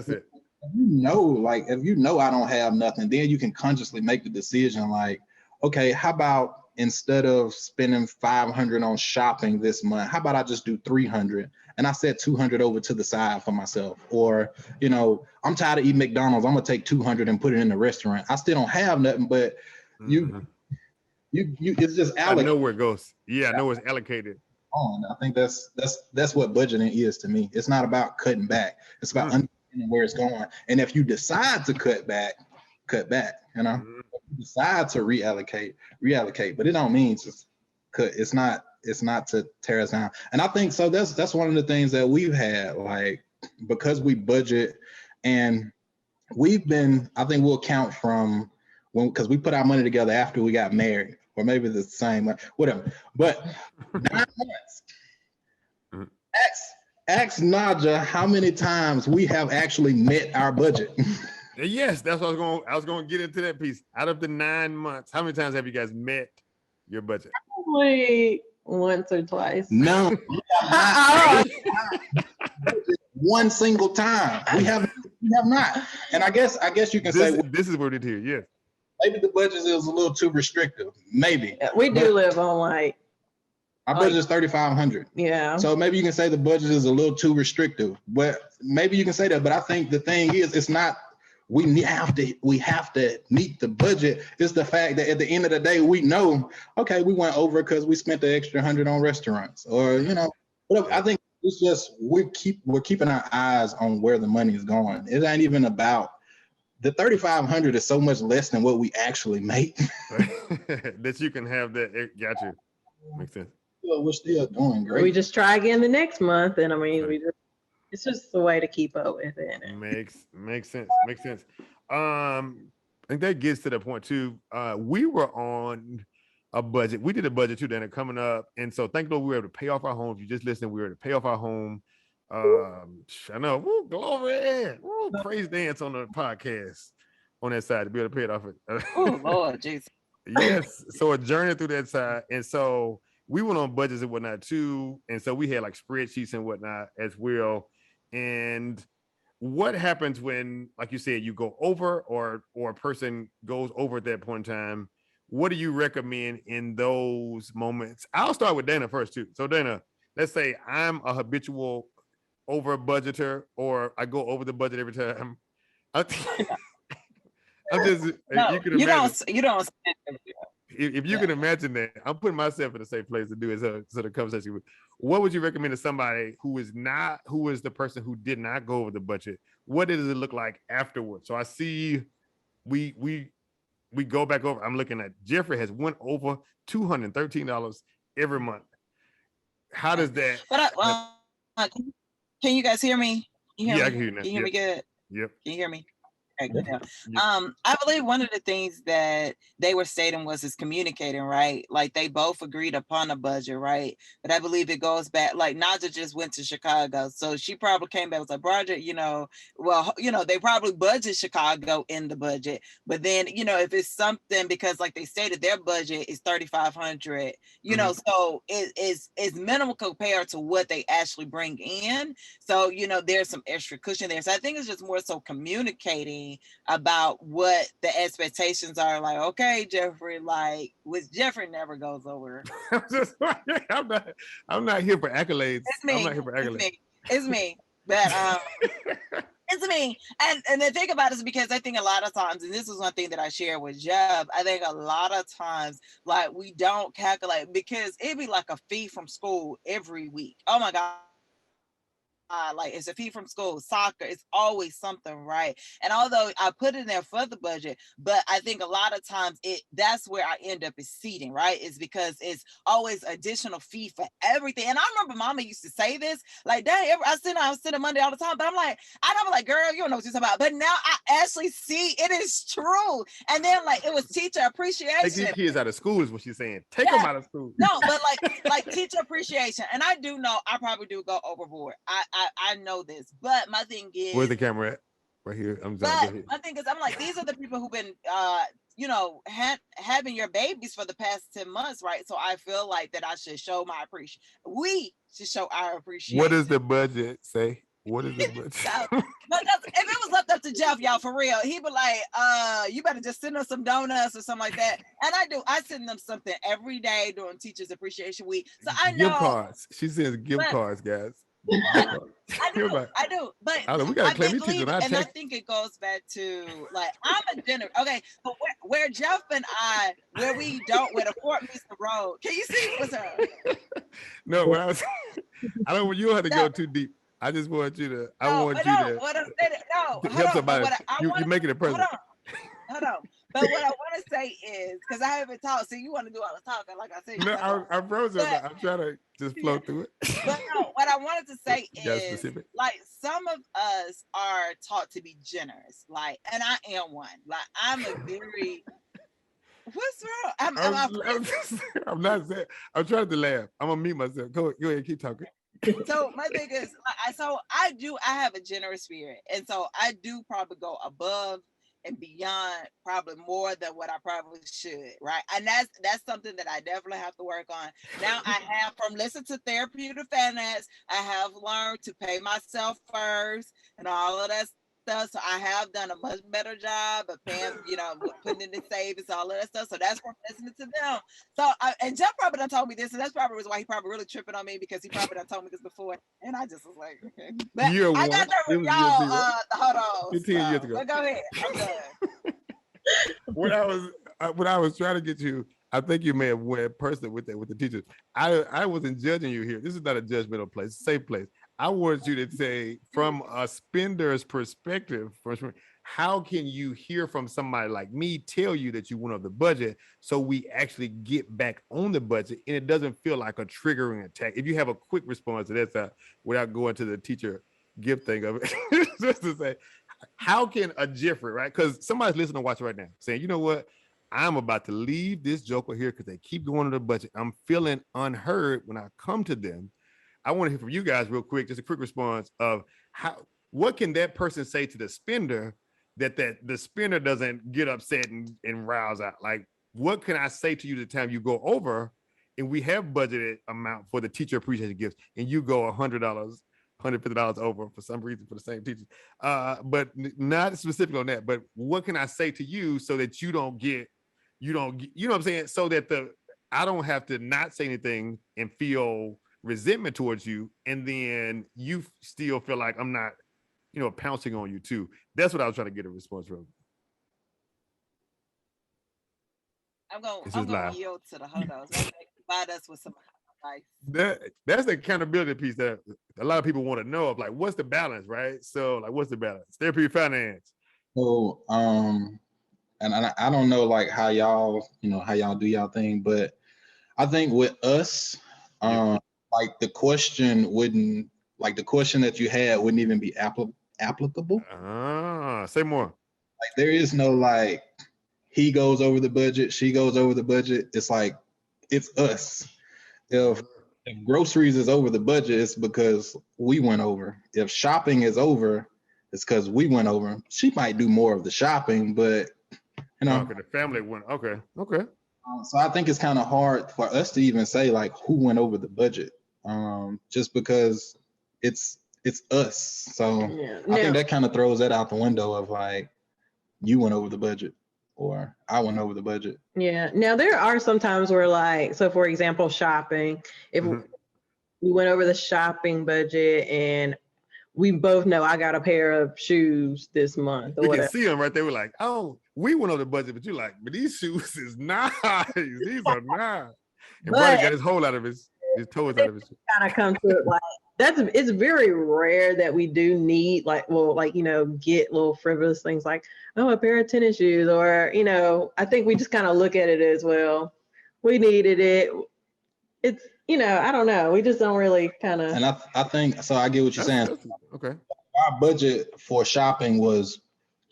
it. If you know I don't have nothing, then you can consciously make the decision like, okay, how about instead of spending $500 on shopping this month, how about I just do $300 and I set $200 over to the side for myself? Or, you know, I'm tired of eating McDonald's, I'm gonna take $200 and put it in the restaurant. I still don't have nothing, but you it's just allocated. I know where it goes. Yeah, I know it's allocated. I think that's what budgeting is to me. It's not about cutting back. It's about understanding where it's going. And if you decide to cut back, you know. Decide to reallocate, but it don't mean to cut. It's not to tear us down. And I think so that's one of the things that we've had, like, because we budget and I think we'll count from because we put our money together after we got married, or maybe the same, whatever. But 9 months. Ask Naja how many times we have actually met our budget. Yes, that's what I was going to get into that piece. Out of the 9 months, how many times have you guys met your budget? Probably once or twice. No. One single time. We have not. And I guess you can say this is what it is. Yes. Maybe the budget is a little too restrictive. Maybe. We do live on like our budget is $3,500. Yeah. So maybe you can say the budget is a little too restrictive. But maybe you can say that. But I think the thing is, it's not. We have to meet the budget. It's the fact that at the end of the day, we know, okay, we went over because we spent the extra $100 on restaurants, or, you know. But I think it's just we're keeping our eyes on where the money is going. It ain't even about the $3,500 is so much less than what we actually make. That you can have that. Got you. Makes sense. Well, we're still doing great. We just try again the next month, and I mean, we just It's just the way to keep up with it. Makes sense. I think that gets to the point too. We were on a budget. We did a budget too, Dana, coming up. And so thank Lord we were able to pay off our home. If you just listen, we were able to pay off our home. I know. Woo, glory. Woo, praise dance on the podcast on that side to be able to pay it off. Oh, Lord Jesus. Yes. So a journey through that side. And so we went on budgets and whatnot too. And so we had like spreadsheets and whatnot as well. And what happens when, like you said, you go over or a person goes over at that point in time? What do you recommend in those moments? I'll start with Dana first too. So Dana, let's say I'm a habitual over budgeter, or I go over the budget every time. I'm just, No, you can imagine. you don't. If you can imagine that, I'm putting myself in a safe place to do it. So the conversation, what would you recommend to somebody who is the person who did not go over the budget? What does it look like afterwards? So I see we go back over. I'm looking at Jeffrey has went over $213 every month. How does that? But can you guys hear me? I can hear you now. Can you hear me good? Yep. Can you hear me? Okay, good. Yep. I believe one of the things that they were stating is communicating, right? Like they both agreed upon a budget, right? But I believe it goes back, like Naja just went to Chicago. So she probably came back and was like, Broderick, they probably budget Chicago in the budget. But then, if it's something, because like they stated their budget is $3,500, so it's minimal compared to what they actually bring in. So, there's some extra cushion there. So I think it's just more so communicating about what the expectations are. Like, okay, Jeffrey, like with Jeffrey never goes over. I'm not here for accolades. It's me. I'm not here for accolades. It's me. But it's me. And the thing about it is because I think a lot of times, and this is one thing that I share with Jeff, I think a lot of times, like we don't calculate because it'd be like a fee from school every week. Oh my God. Like it's a fee from school, soccer, it's always something, right? And although I put it there for the budget, but I think a lot of times that's where I end up exceeding, right? Is because it's always additional fee for everything. And I remember Mama used to say this, like, dang, I sit on Monday all the time, but I'm like, I'm like, girl, you don't know what you're talking about. But now I actually see it is true. And then like it was teacher appreciation. Take these kids out of school is what she's saying. Take them out of school. No, but like teacher appreciation. And I do know I probably do go overboard. I know this, but my thing is, where's the camera at? Right here. My thing is, I'm like, these are the people who've been, having your babies for the past 10 months, right? So I feel like that I should show my appreciation. We should show our appreciation. What does the budget say? What is the budget? Because if it was left up to Jeff, y'all, for real, he'd be like, you better just send us some donuts or something like that. And I send them something every day during Teachers Appreciation Week. So I know. Gift cards. She sends gift cards, guys. I do, but we gotta claim these teachers. And I think it goes back to like I'm a generous. Okay, but where Jeff and where the fork meets the road. Can you see what's up? No, when I don't. You don't have to go too deep. I just want you to. Hold on. You're making it personal. Hold on. But what I want to say is, because I haven't talked, so you want to do all the talking, like I said. No, I froze it. I'm trying to just flow through it. But no, what I wanted to say is, like, some of us are taught to be generous, like, and I am one. Like, I'm a very. What's wrong? I'm not saying. I'm trying to laugh. I'm gonna mute myself. Go ahead, keep talking. So my thing is, I have a generous spirit, and so I do probably go above and beyond, probably more than what I probably should, right? And that's something that I definitely have to work on. Now I have, from listening to Therapeutic Finance, I have learned to pay myself first and all of that stuff. So I have done a much better job of paying, putting in the savings, all of that stuff. So that's from listening to them. So, and Jeff probably done told me this, and that's probably why he probably really tripping on me, because he probably done told me this before. And I just was like, okay. But I got there with y'all, hold on. 15 years ago. But go ahead, I'm done. What I was trying to get you, I think you may have went personally with the teachers. I wasn't judging you here. This is not a judgmental place, it's a safe place. I want you to say, from a spender's perspective, how can you hear from somebody like me tell you that you went over the budget, so we actually get back on the budget and it doesn't feel like a triggering attack? If you have a quick response to that, without going to the teacher gift thing of it. Just to say, how can a Jeffrey, right? Because somebody's listening to watch right now saying, you know what? I'm about to leave this joker here because they keep going to the budget. I'm feeling unheard when I come to them. I want to hear from you guys real quick, just a quick response of what can that person say to the spender that the spender doesn't get upset and rouse out? Like, what can I say to you the time you go over and we have budgeted amount for the teacher appreciation gifts and you go $100, $150 over for some reason for the same teacher, but not specific on that. But what can I say to you so that you know what I'm saying? So that I don't have to not say anything and feel resentment towards you, and then you still feel like I'm not, pouncing on you too. That's what I was trying to get a response from. I'm gonna yield to the Hodos. Maybe they can provide us with some advice. That's the accountability piece that a lot of people want to know of, like, what's the balance, right? So, like, what's the balance? Therapeutic finance. So, and I don't know, like, how y'all do y'all thing, but I think with us, like the question that you had wouldn't even be applicable. Say more. Like, there is no, like, he goes over the budget, she goes over the budget. It's like, it's us. If groceries is over the budget, it's because we went over. If shopping is over, it's because we went over. She might do more of the shopping, but okay, the family went. Okay. So I think it's kind of hard for us to even say, like, who went over the budget, just because it's us. So I think that kind of throws that out the window of, like, you went over the budget or I went over the budget. Yeah. Now there are some times where, like, so for example, shopping, if we went over the shopping budget and we both know I got a pair of shoes this month. We can see them right there. We're like, oh, we went over the budget, but you're like, but these shoes is nice. These are nice. And Brody got his hole out of his toes out of his shoes. Kind of come to it like it's very rare that we do need get little frivolous things like, oh, a pair of tennis shoes, or I think we just kind of look at it as, well, we needed it. It's I don't know. We just don't really kind of. And I think so. I get what you're saying. Okay. Our budget for shopping was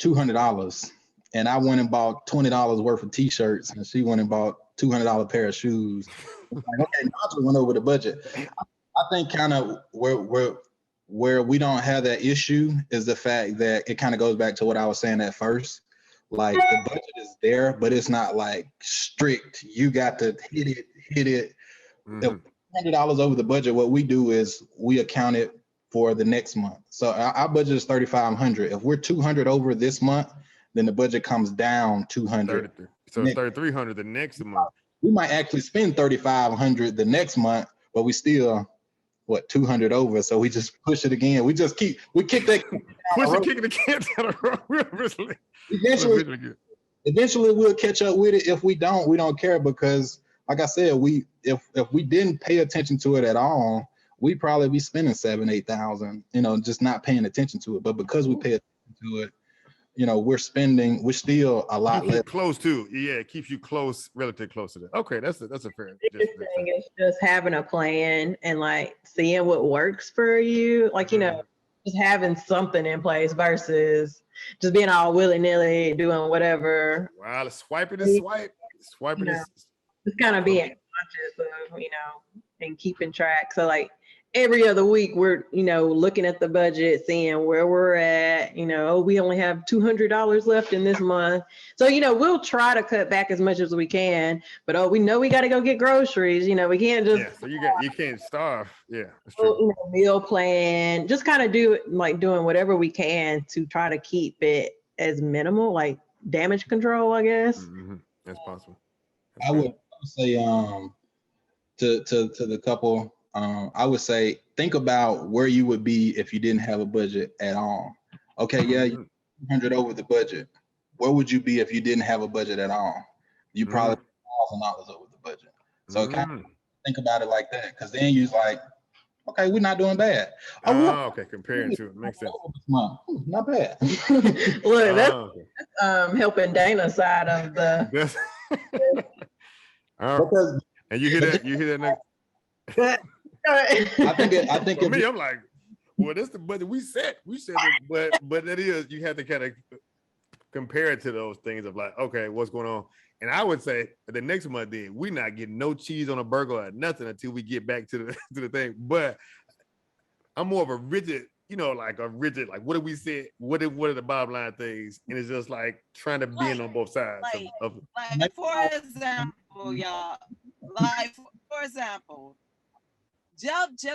$200, and I went and bought $20 worth of T-shirts, and she went and bought $200 pair of shoes. Like, okay, Naja went over the budget. I think kind of where we don't have that issue is the fact that it kind of goes back to what I was saying at first. Like, the budget is there, but it's not like strict. You got to hit it. If $100 over the budget, what we do is we account it for the next month. So our budget is $3,500. If we're $200 over this month, then the budget comes down $200. So $3,300 the next month. We might actually spend $3,500 the next month, but we still $200 over. So we just push it again. We kick that kicking the can down the road. Eventually we'll catch up with it. If we don't care, because like I said, if we didn't pay attention to it at all, we'd probably be spending $7,000-8,000, just not paying attention to it. But because we pay attention to it, we're still a lot less. Close to, it keeps you relatively close to that. Okay, that's a fair. It's just having a plan and, like, seeing what works for you. Like, just having something in place versus just being all willy-nilly doing whatever. Wow, swiping is swipe. Swiping is. Just kind of being conscious of, and keeping track. So, like, every other week we're, looking at the budget, seeing where we're at, we only have $200 left in this month. So, we'll try to cut back as much as we can, but we know we got to go get groceries. We can't just. Yeah, so you can't starve. Yeah, that's true. Meal plan, just kind of doing whatever we can to try to keep it as minimal, like damage control, I guess. Mm-hmm. That's possible. I would say to the couple, I would say, think about where you would be if you didn't have a budget at all. Okay, you're $100 over the budget. Where would you be if you didn't have a budget at all? You probably $1,000 over the budget. So kind of think about it like that, because then you're like, okay, we're not doing bad. Okay, comparing to it makes sense. Not bad. Look, that's helping Dana's side of the. And you hear that? You hear that? I think For me, I'm like, Well, that's the budget we set. We said it, but that is, you have to kind of compare it to those things of like, okay, what's going on? And I would say the next month, then we not getting no cheese on a burger or nothing until we get back to the to the thing. But I'm more of a rigid, like a rigid, like what did we say? What are the bottom line things? And it's just like trying to be in on both sides of like for example, y'all, like for example,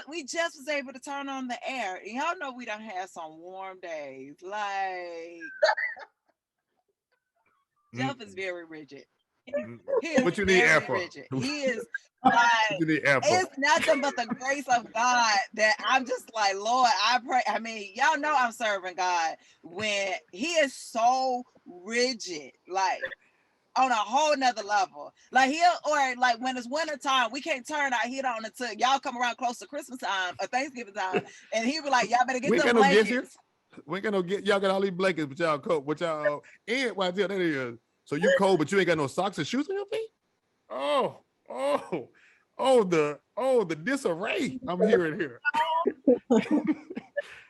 we just was able to turn on the air. And y'all know we done had some warm days. Like Jeff is very rigid. What you need air for? Rigid. He is like, it's nothing but the grace of God that I'm just like, Lord, I pray. I mean, y'all know I'm serving God when he is so rigid, like on a whole nother level. Like like when it's winter time, we can't turn our heat on until y'all come around close to Christmas time or Thanksgiving time. And he be like, y'all better get the blankets. We ain't gonna get, y'all got all these blankets, but y'all cold, but y'all, and why that is, so you cold, but you ain't got no socks and shoes on your feet? The disarray I'm hearing here.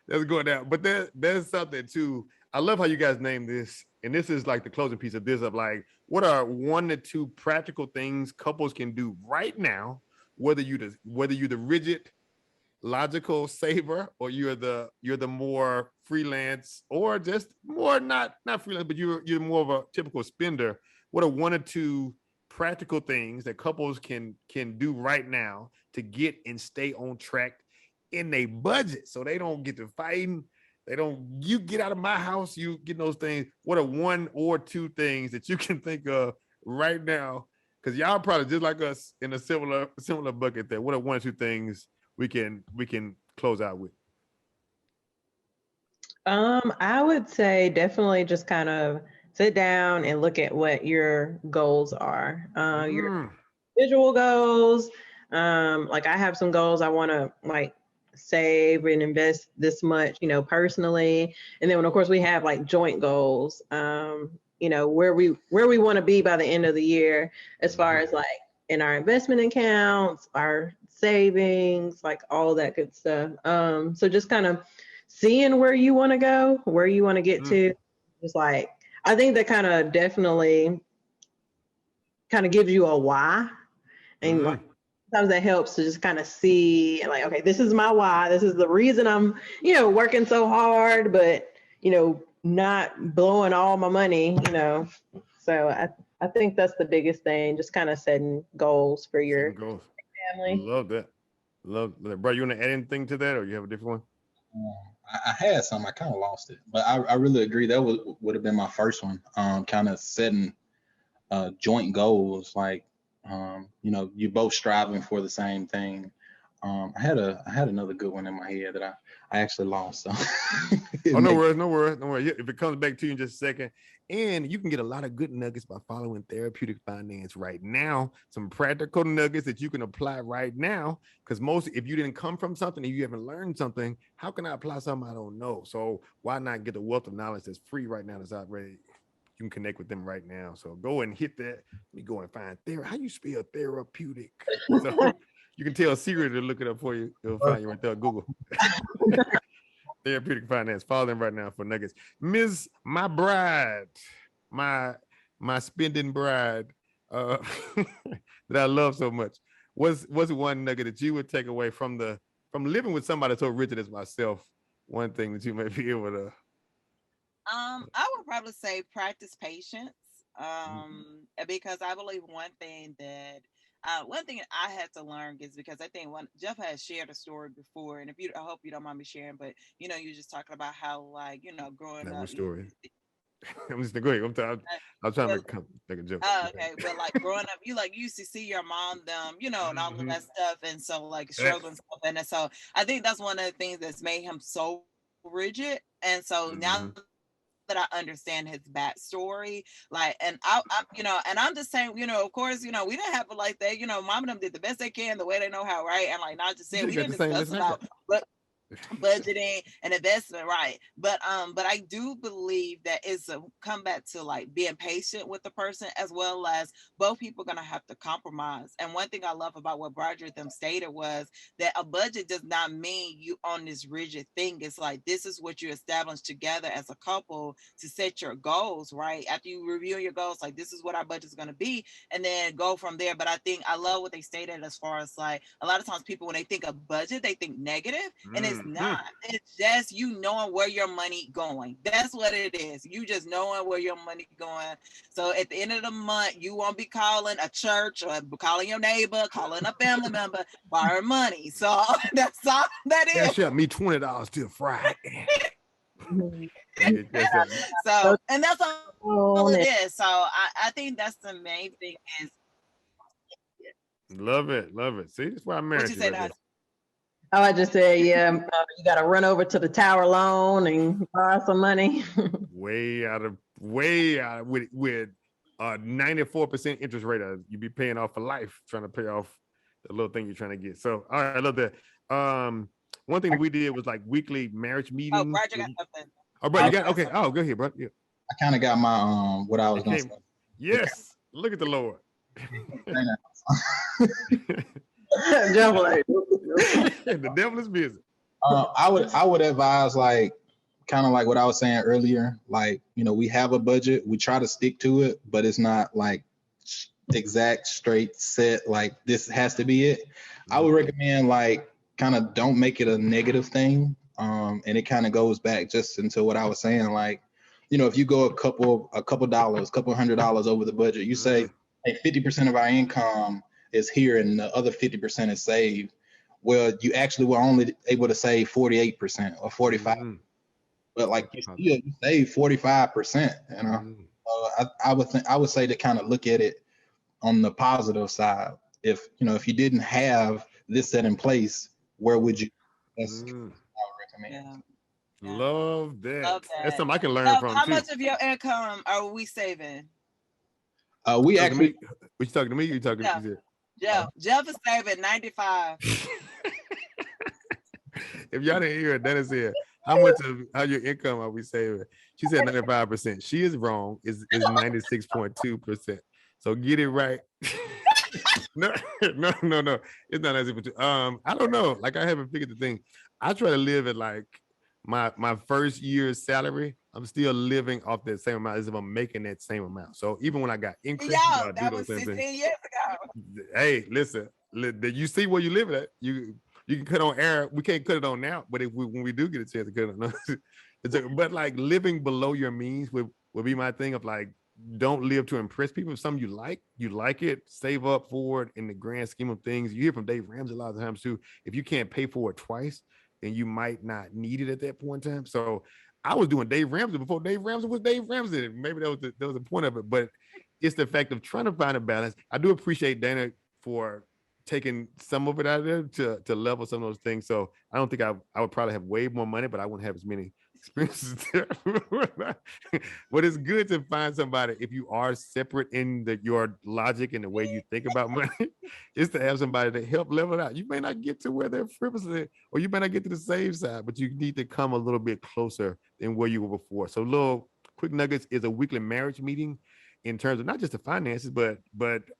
That's going down. But there's something too. I love how you guys name this. And this is like the closing piece of this of like, what are 1 to 2 practical things couples can do right now, whether you're the rigid, logical saver, or you're the more freelance, or just more not freelance, but you're more of a typical spender. What are 1 or 2 practical things that couples can do right now to get and stay on track in their budget, so they don't get to fighting? You get out of my house, you get those things. What are 1 or 2 things that you can think of right now? Because y'all probably just like us in a similar bucket there. What are 1 or 2 things we can close out with? I would say definitely just kind of sit down and look at what your goals are. Your visual goals. Like I have some goals I want to like save and invest this much, personally. And then of course we have like joint goals, where we want to be by the end of the year, as far as like in our investment accounts, our savings, like all that good stuff. So just kind of seeing where you want to go, where you want to get to. Just like, I think that kind of definitely kind of gives you a why. And like, sometimes that helps to just kind of see like, okay, this is my why. This is the reason I'm, working so hard, but, not blowing all my money, So I think that's the biggest thing, just kind of setting goals for your family. Love that. Bro, you want to add anything to that, or you have a different one? I had some, I kind of lost it, but I really agree. That would have been my first one. Kind of setting joint goals, like, you're both striving for the same thing. I had another good one in my head that I actually lost. So. No worries. If it comes back to you in just a second. And you can get a lot of good nuggets by following Therapeutic Finance right now. Some practical nuggets that you can apply right now. Because if you didn't come from something and you haven't learned something, how can I apply something I don't know? So why not get the wealth of knowledge that's free right now that's already? You can connect with them right now. So go and hit that. Let me go and find how you spell therapeutic. So you can tell Siri to look it up for you. It'll find you right there on Google. Therapeutic Finance. Follow them right now for nuggets. My bride, my spending bride, that I love so much. What's 1 nugget that you would take away from living with somebody so rigid as myself? 1 thing that you may be able to. I would probably say practice patience. Because I believe one thing I had to learn is because I think Jeff has shared a story before, and I hope you don't mind me sharing, but you're just talking about how, like, growing up. Story. I'm just going. I'm trying to make a joke. Okay, but like growing up, you used to see your mom, them, and all of that stuff, and so like struggling stuff, and so I think that's one of the things that's made him so rigid, and so now that I understand his backstory, like, and I and I'm just saying, of course, we didn't have it like that, mom and them did the best they can, the way they know how, right? And like, not just saying we didn't discuss about, but budgeting and investment, right? But I do believe that it's a come back to like being patient with the person, as well as both people are gonna have to compromise. And one thing I love about what Broderick them stated was that a budget does not mean you on this rigid thing. It's like this is what you establish together as a couple to set your goals, right? After you review your goals, like this is what our budget is gonna be, and then go from there. But I think I love what they stated as far as like a lot of times people when they think of budget, they think negative, and it's not. It's just you knowing where your money going. That's what it is. You just knowing where your money going. So at the end of the month, you won't be calling a church or calling your neighbor, calling a family member, borrowing money. So that's all that is. Cash up me $20 till Friday. So and that's all it is. So I think that's the main thing is. Love it. See, that's why I'm married. What you say, Naja? Oh, I just said, yeah, you got to run over to the tower loan and borrow some money. way out with 94% interest rate. You be paying off for life, trying to pay off the little thing you're trying to get. So, all right, I love that. One thing that we did was like weekly marriage meetings. Oh, Roger got something. Oh, bro, you got okay. Oh, go ahead, bro. Yeah. I kind of got my what I was going to say. Yes, look at the Lord. The devil is busy. I would advise like kind of like what I was saying earlier. Like, you know, we have a budget, we try to stick to it, but it's not like exact straight set like this has to be it. I would recommend like kind of don't make it a negative thing. And it kind of goes back just into what I was saying. Like, you know, if you go a couple dollars, $100 over the budget, you say, hey, 50% of our income is here and the other 50% is saved. Well, you actually were only able to save 48% or 45%. But like you save 45%, you know. I would say to kind of look at it on the positive side. If you didn't have this set in place, where would you? That's what I would recommend. Yeah. Love that. That's something I can learn from. How much of your income are we saving? We actually. What you talking to me? You talking to me? Jeff is saving 95. If y'all didn't hear it, Dennis said, how much of your income are we saving? She said 95%. She is wrong. Is 96.2%. So get it right. No. It's not 96.2. I don't know. Like I haven't figured the thing. I try to live at like my first year's salary. I'm still living off that same amount as if I'm making that same amount. So even when I got increased, that was 16 years ago. Hey, listen, you see where you live at. You can cut on air. We can't cut it on now, but when we do get a chance to cut it on, but like living below your means would be my thing of like, don't live to impress people. If something you like it, save up for it in the grand scheme of things. You hear from Dave Ramsey a lot of times too. If you can't pay for it twice, then you might not need it at that point in time. So I was doing Dave Ramsey before Dave Ramsey was Dave Ramsey. Maybe that was the point of it, but it's the fact of trying to find a balance. I do appreciate Dana for taking some of it out of there to level some of those things. So I don't think I would probably have way more money, but I wouldn't have as many experiences there. But it's good to find somebody, if you are separate in your logic and the way you think about money, is to have somebody to help level it out. You may not get to where they're frivolously, or you may not get to the same side, but you need to come a little bit closer than where you were before. So little quick nuggets is a weekly marriage meeting in terms of not just the finances, but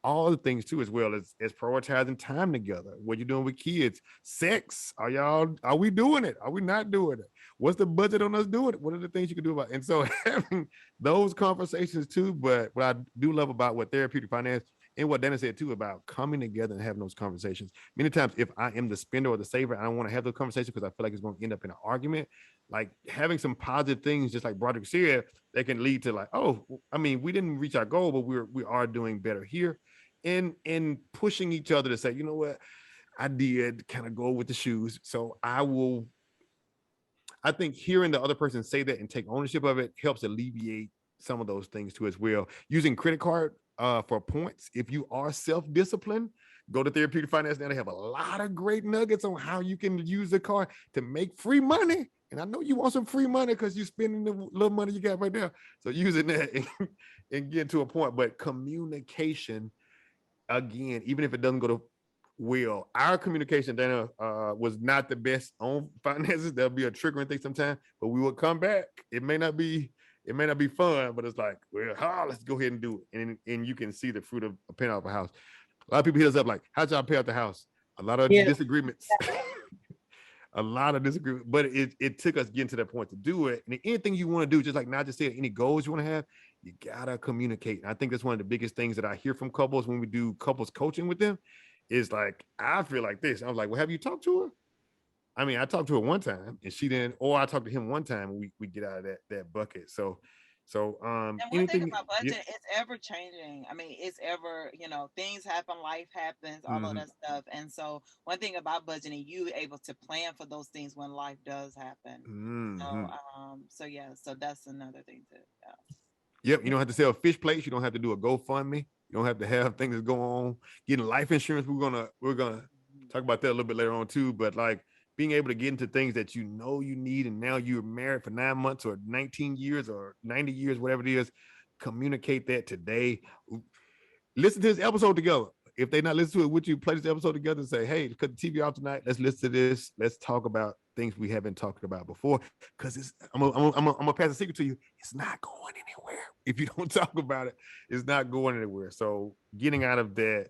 all the things too, as well as prioritizing time together. What you're doing with kids, sex. Are we doing it? Are we not doing it? What's the budget on us doing it? What are the things you can do about it? And so having those conversations too, but what I do love about what Therapeutic Finance and what Dennis said too about coming together and having those conversations. Many times if I am the spender or the saver, I don't want to have those conversations because I feel like it's going to end up in an argument. Like having some positive things, just like Broderick said, that can lead to like, oh, I mean, we didn't reach our goal, but we are doing better here. And pushing each other to say, you know what, I did kind of go with the shoes. So I think hearing the other person say that and take ownership of it helps alleviate some of those things too as well. Using credit card for points. If you are self-disciplined, go to Therapeutic Finance. Now they have a lot of great nuggets on how you can use the card to make free money. And I know you want some free money because you're spending the little money you got right now. So using that and get to a point. But communication, again, even if it doesn't go to will. Our communication, Dana, was not the best on finances. There'll be a triggering thing sometimes, but we will come back. It may not be fun, but it's like, well, let's go ahead and do it. And you can see the fruit of paying off a house. A lot of people hit us up like, how'd y'all pay off the house? A lot of disagreements. A lot of disagreement, but it took us getting to that point to do it. And anything you want to do, just like Naja said, any goals you want to have, you gotta communicate. And I think that's one of the biggest things that I hear from couples when we do couples coaching with them is like, I feel like this. I was like, well, have you talked to her? I mean, I talked to her one time and she didn't, or I talked to him one time and we get out of that bucket. So and one thing about budget, it's ever changing. I mean, it's ever, things happen, life happens, all of that stuff. And so one thing about budgeting, you able to plan for those things when life does happen. So that's another thing too. Yep, you don't have to sell fish plates. You don't have to do a GoFundMe. You don't have to have things that go on. Getting life insurance, we're gonna talk about that a little bit later on too. But like being able to get into things that you know you need, and now you're married for 9 months or 19 years or 90 years, whatever it is, communicate that today. Listen to this episode together. If they not listen to it, would you play this episode together and say, hey, cut the TV off tonight. Let's listen to this. Let's talk about things we haven't talked about before. Because I'm gonna pass a secret to you. It's not going anywhere. If you don't talk about it, it's not going anywhere. So getting out of that,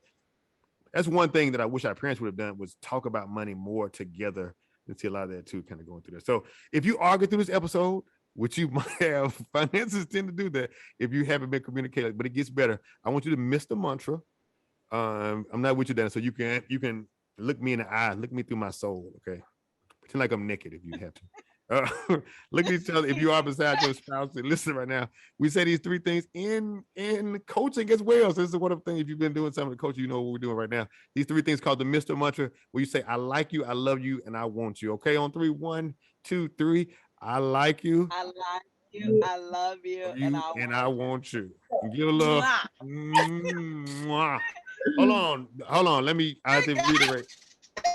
that's one thing that I wish our parents would have done was talk about money more together and see a lot of that too, kind of going through there. So if you argue through this episode, which you might have, finances tend to do that if you haven't been communicating, but it gets better. I want you to miss the mantra. I'm not with you, Dan. So you can look me in the eye, look me through my soul. Okay, pretend like I'm naked if you have to. Look at each other. If you are beside your spouse, and listen right now. We say these 3 things in coaching as well. So this is one of the things. If you've been doing some of the coaching, you know what we're doing right now. These 3 things called the Mr. Mantra, where you say, I like you, I love you, and I want you. Okay, on 3, 1, 2, 3. I like you. I like you. I love you. And I want you. Give a little. Hold on. I have to reiterate.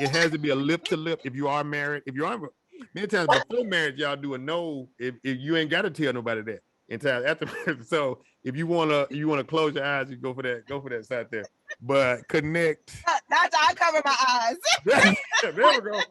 It has to be a lip to lip. If you are married, many times before marriage, y'all do a no. If you ain't got to tell nobody that. In time after, so if you wanna close your eyes, you go for that side there. But connect. That's how I cover my eyes. There we go.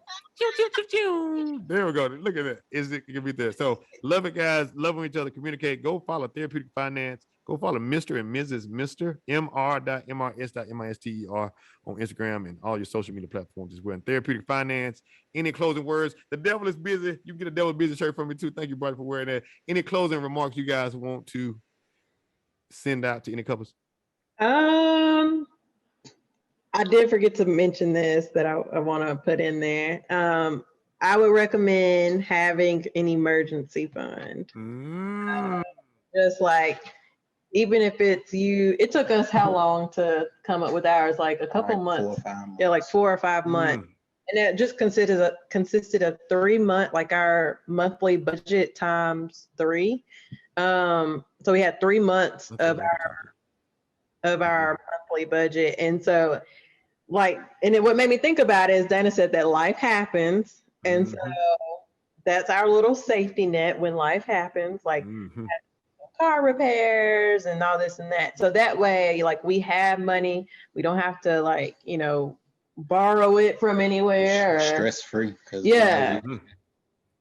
There we go. Look at that. It can be there. So love it, guys. Loving each other. Communicate. Go follow Therapeutic Finance. Go follow Mr. and Mrs. Mr. Mr.Mrs.Mister on Instagram and all your social media platforms as well. And Therapeutic Finance. Any closing words? The devil is busy. You can get a devil busy shirt from me too. Thank you, brother, for wearing that. Any closing remarks you guys want to send out to any couples? I did forget to mention this that I want to put in there. I would recommend having an emergency fund. Just like, even if it's you, it took us how long to come up with ours? Like a couple months. 4 or 5 months. Yeah, like 4 or 5 months. And it just consisted of 3 months, like our monthly budget times 3. So we had 3 months of our monthly budget. And so what made me think about it is Dana said that life happens. And so that's our little safety net when life happens, like car repairs and all this and that. So that way, like, we have money. We don't have to borrow it from anywhere. Stress free. Yeah.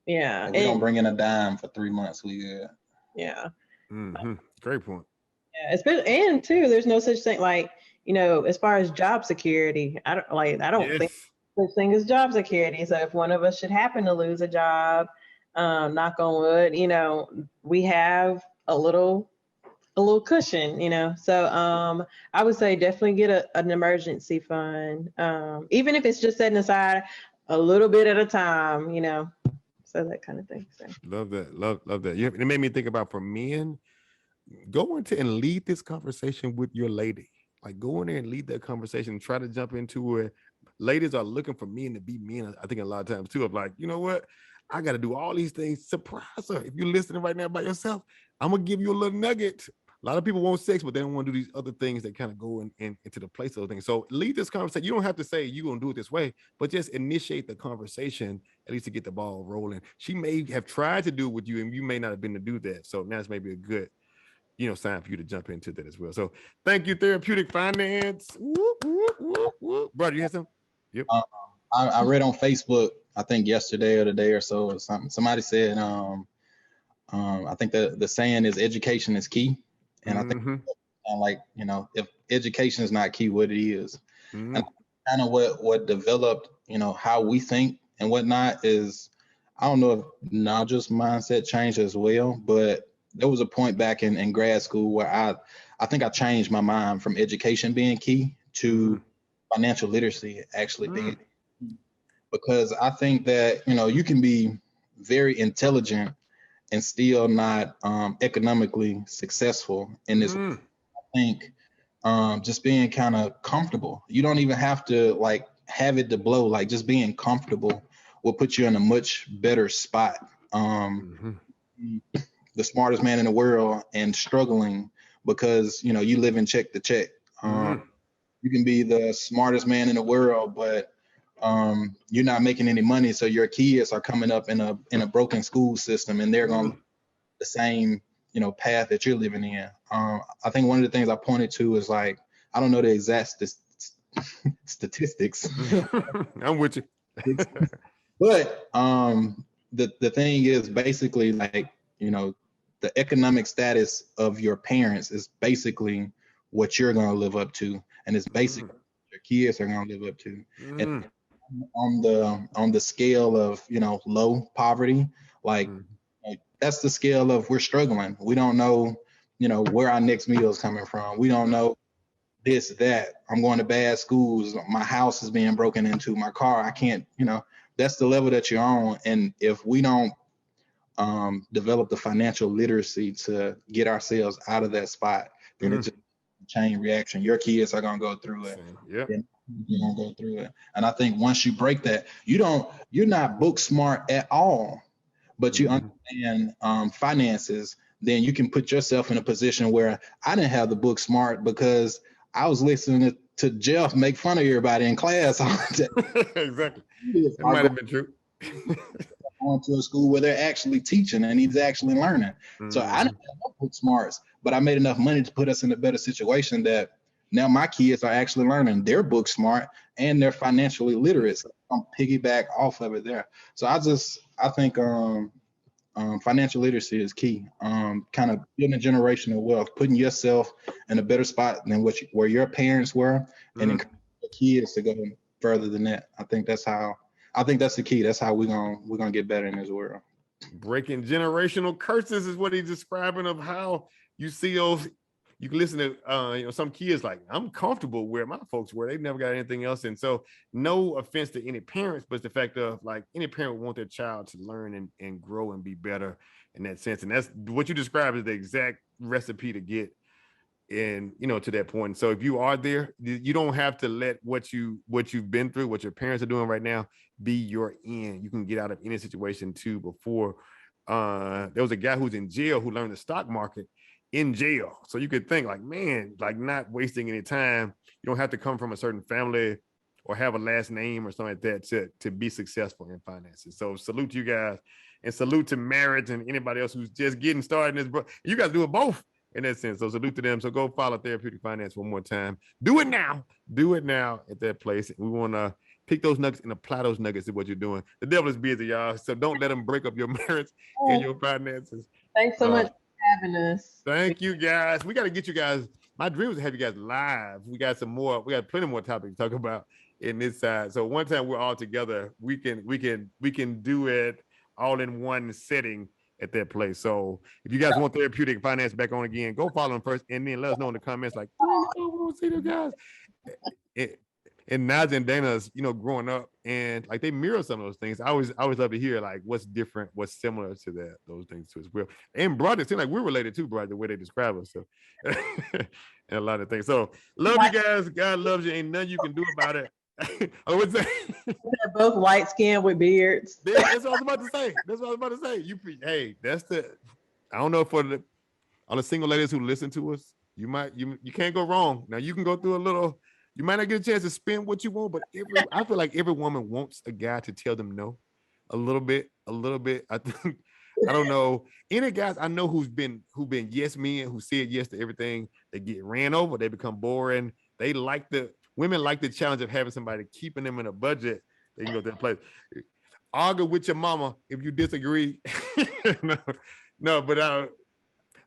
We don't bring in a dime for 3 months. Yeah. Great point. Yeah, especially, and too, there's no such thing as far as job security. I don't think such thing as job security. So if one of us should happen to lose a job, knock on wood, we have a little cushion, So I would say definitely get an emergency fund, even if it's just setting aside a little bit at a time, so that kind of thing. So. Love that. Love that. It made me think about, for men, go into and lead this conversation with your lady. Like, go in there and lead that conversation and try to jump into it. Ladies are looking for men to be men, I think, a lot of times too, of like, you know what? I got to do all these things. Surprise her. If you're listening right now by yourself, I'm going to give you a little nugget. A lot of people want sex, but they don't want to do these other things that kind of go into the place of those things. So lead this conversation. You don't have to say you're going to do it this way, but just initiate the conversation, at least to get the ball rolling. She may have tried to do it with you, and you may not have been to do that. So now it's maybe a good sign for you to jump into that as well. So thank you, Therapeutic Finance. Whoop, whoop, whoop, whoop. Brother, you have some? Yep. I read on Facebook, I think yesterday or the day or so, or something. Somebody said, I think the saying is education is key, and I think like, you know, if education is not key, what it is, and kind of what developed, you know, how we think and whatnot is, I don't know if Naja's mindset changed as well, but there was a point back in grad school where I think I changed my mind from education being key to financial literacy actually being, because I think that, you know, you can be very intelligent and still not economically successful in this. I think just being kind of comfortable. You don't even have to like have it to blow. Like just being comfortable will put you in a much better spot. The smartest man in the world and struggling because, you know, you live in check to check. You can be the smartest man in the world, but you're not making any money. So your kids are coming up in a broken school system, and they're going the same, you know, path that you're living in. I think one of the things I pointed to is like, I don't know the exact statistics. I'm with you. But the thing is basically like, you know, the economic status of your parents is basically what you're going to live up to, and it's basically what your kids are going to live up to. And on the scale of, you know, low poverty, like that's the scale of we're struggling. We don't know, you know, where our next meal is coming from. We don't know this, that. I'm going to bad schools. My house is being broken into. My car, I can't, you know, that's the level that you're on. And if we don't develop the financial literacy to get ourselves out of that spot, then it's just a chain reaction. Your kids are going to go through it. Yeah. You're going to go through it. And I think once you break that, you're not book smart at all, but you understand finances, then you can put yourself in a position where I didn't have the book smart because I was listening to Jeff make fun of everybody in class all the time. Exactly. It might have been true. Going to a school where they're actually teaching and he's actually learning. So I didn't have no book smarts, but I made enough money to put us in a better situation that now my kids are actually learning. They're book smart and they're financially literate. So I'm piggyback off of it there. So I think financial literacy is key. Kind of building generational wealth, putting yourself in a better spot than where your parents were, and encouraging the kids to go further than that. I think that's the key. That's how we're gonna get better in this world. Breaking generational curses is what he's describing of how you see those. You can listen to you know, some kids like, I'm comfortable where my folks were. They've never got anything else. And so no offense to any parents, but it's the fact of like any parent would want their child to learn and grow and be better in that sense. And that's what you described as the exact recipe to get in, you know, to that point. So if you are there, you don't have to let what you've been through, what your parents are doing right now, be your end. You can get out of any situation too. Before there was a guy who's in jail who learned the stock market in jail. So you could think like, man, like not wasting any time. You don't have to come from a certain family or have a last name or something like that to be successful in finances. So salute to you guys, and salute to marriage and anybody else who's just getting started in this. You guys do it both in that sense. So salute to them. So go follow Therapeutic Finance one more time. Do it now at that place. We want to pick those nuggets and apply those nuggets to what you're doing. The devil is busy, y'all. So don't let them break up your marriage and your finances. Thanks so much for having us. Thank you, guys. We got to get you guys. My dream is to have you guys live. We got some more. We got plenty more topics to talk about in this side. So one time we're all together, we can do it all in one setting at that place. So if you guys want Therapeutic Finance back on again, go follow them first, and then let us know in the comments like, oh, we want to see those guys. And Naja and Dana's, you know, growing up, and like they mirror some of those things. I always love to hear like what's different, what's similar to those things too as well. And Broderick, it seems like we're related too, Broderick, the way they describe us. So and a lot of things. So love you guys. God loves you. Ain't nothing you can do about it. I would say they're both light skinned with beards. That's what I was about to say. Hey, that's I don't know for all the single ladies who listen to us, you can't go wrong. Now you can go through a little. You might not get a chance to spend what you want, but I feel like every woman wants a guy to tell them no a little bit. I think, I don't know any guys I know who've been yes men, who said yes to everything. They get ran over. They become boring. They like Women like the challenge of having somebody keeping them in a budget. They can go to the place. Argue with your mama if you disagree. no, but I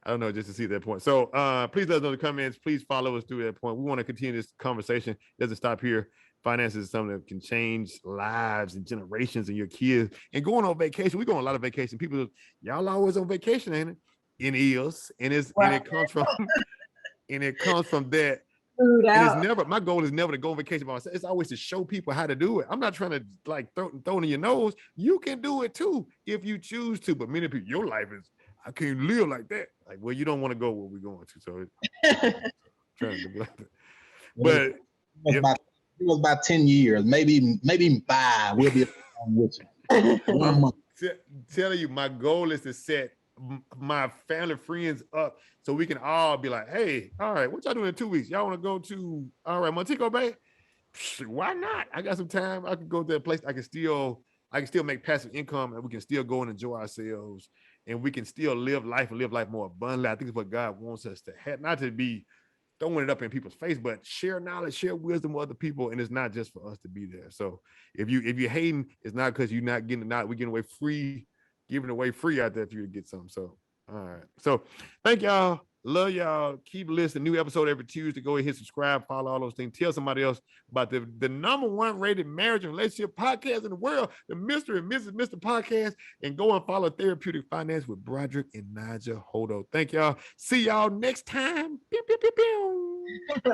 don't know, just to see that point. So please let us know in the comments. Please follow us through that point. We want to continue this conversation. It doesn't stop here. Finances is something that can change lives and generations and your kids. And going on vacation, we go on a lot of vacation. People, y'all always on vacation, ain't it? It is, and it comes from, and it comes from that. And it's never, my goal is never to go on vacation by myself. It's always to show people how to do it. I'm not trying to like throw it in your nose. You can do it too if you choose to. But many people, your life is, I can't live like that. Like, well, you don't want to go where we're going to. So trying to do like that. But it was about 10 years, maybe 5. We'll be with you. 1 month. Telling you, my goal is to set my family friends up so we can all be like, hey, all right, what y'all doing in 2 weeks? Y'all want to go to, all right, Montego Bay? Why not? I got some time. I can go to a place. I can still make passive income, and we can still go and enjoy ourselves, and we can still live life more abundantly. I think it's what God wants us to have, not to be throwing it up in people's face, but share knowledge, share wisdom with other people, and it's not just for us to be there. So if you're hating, it's not because you're not getting it. We're giving away free out there for you to get something. So all right. So thank y'all. Love y'all. Keep listening. New episode every Tuesday. Go ahead, hit subscribe, follow all those things. Tell somebody else about the #1 rated marriage and relationship podcast in the world, the Mr. and Mrs. Mr. Podcast, and go and follow Therapeutic Finance with Broderick and Naja Hodo. Thank y'all. See y'all next time. Pew, pew, pew, pew.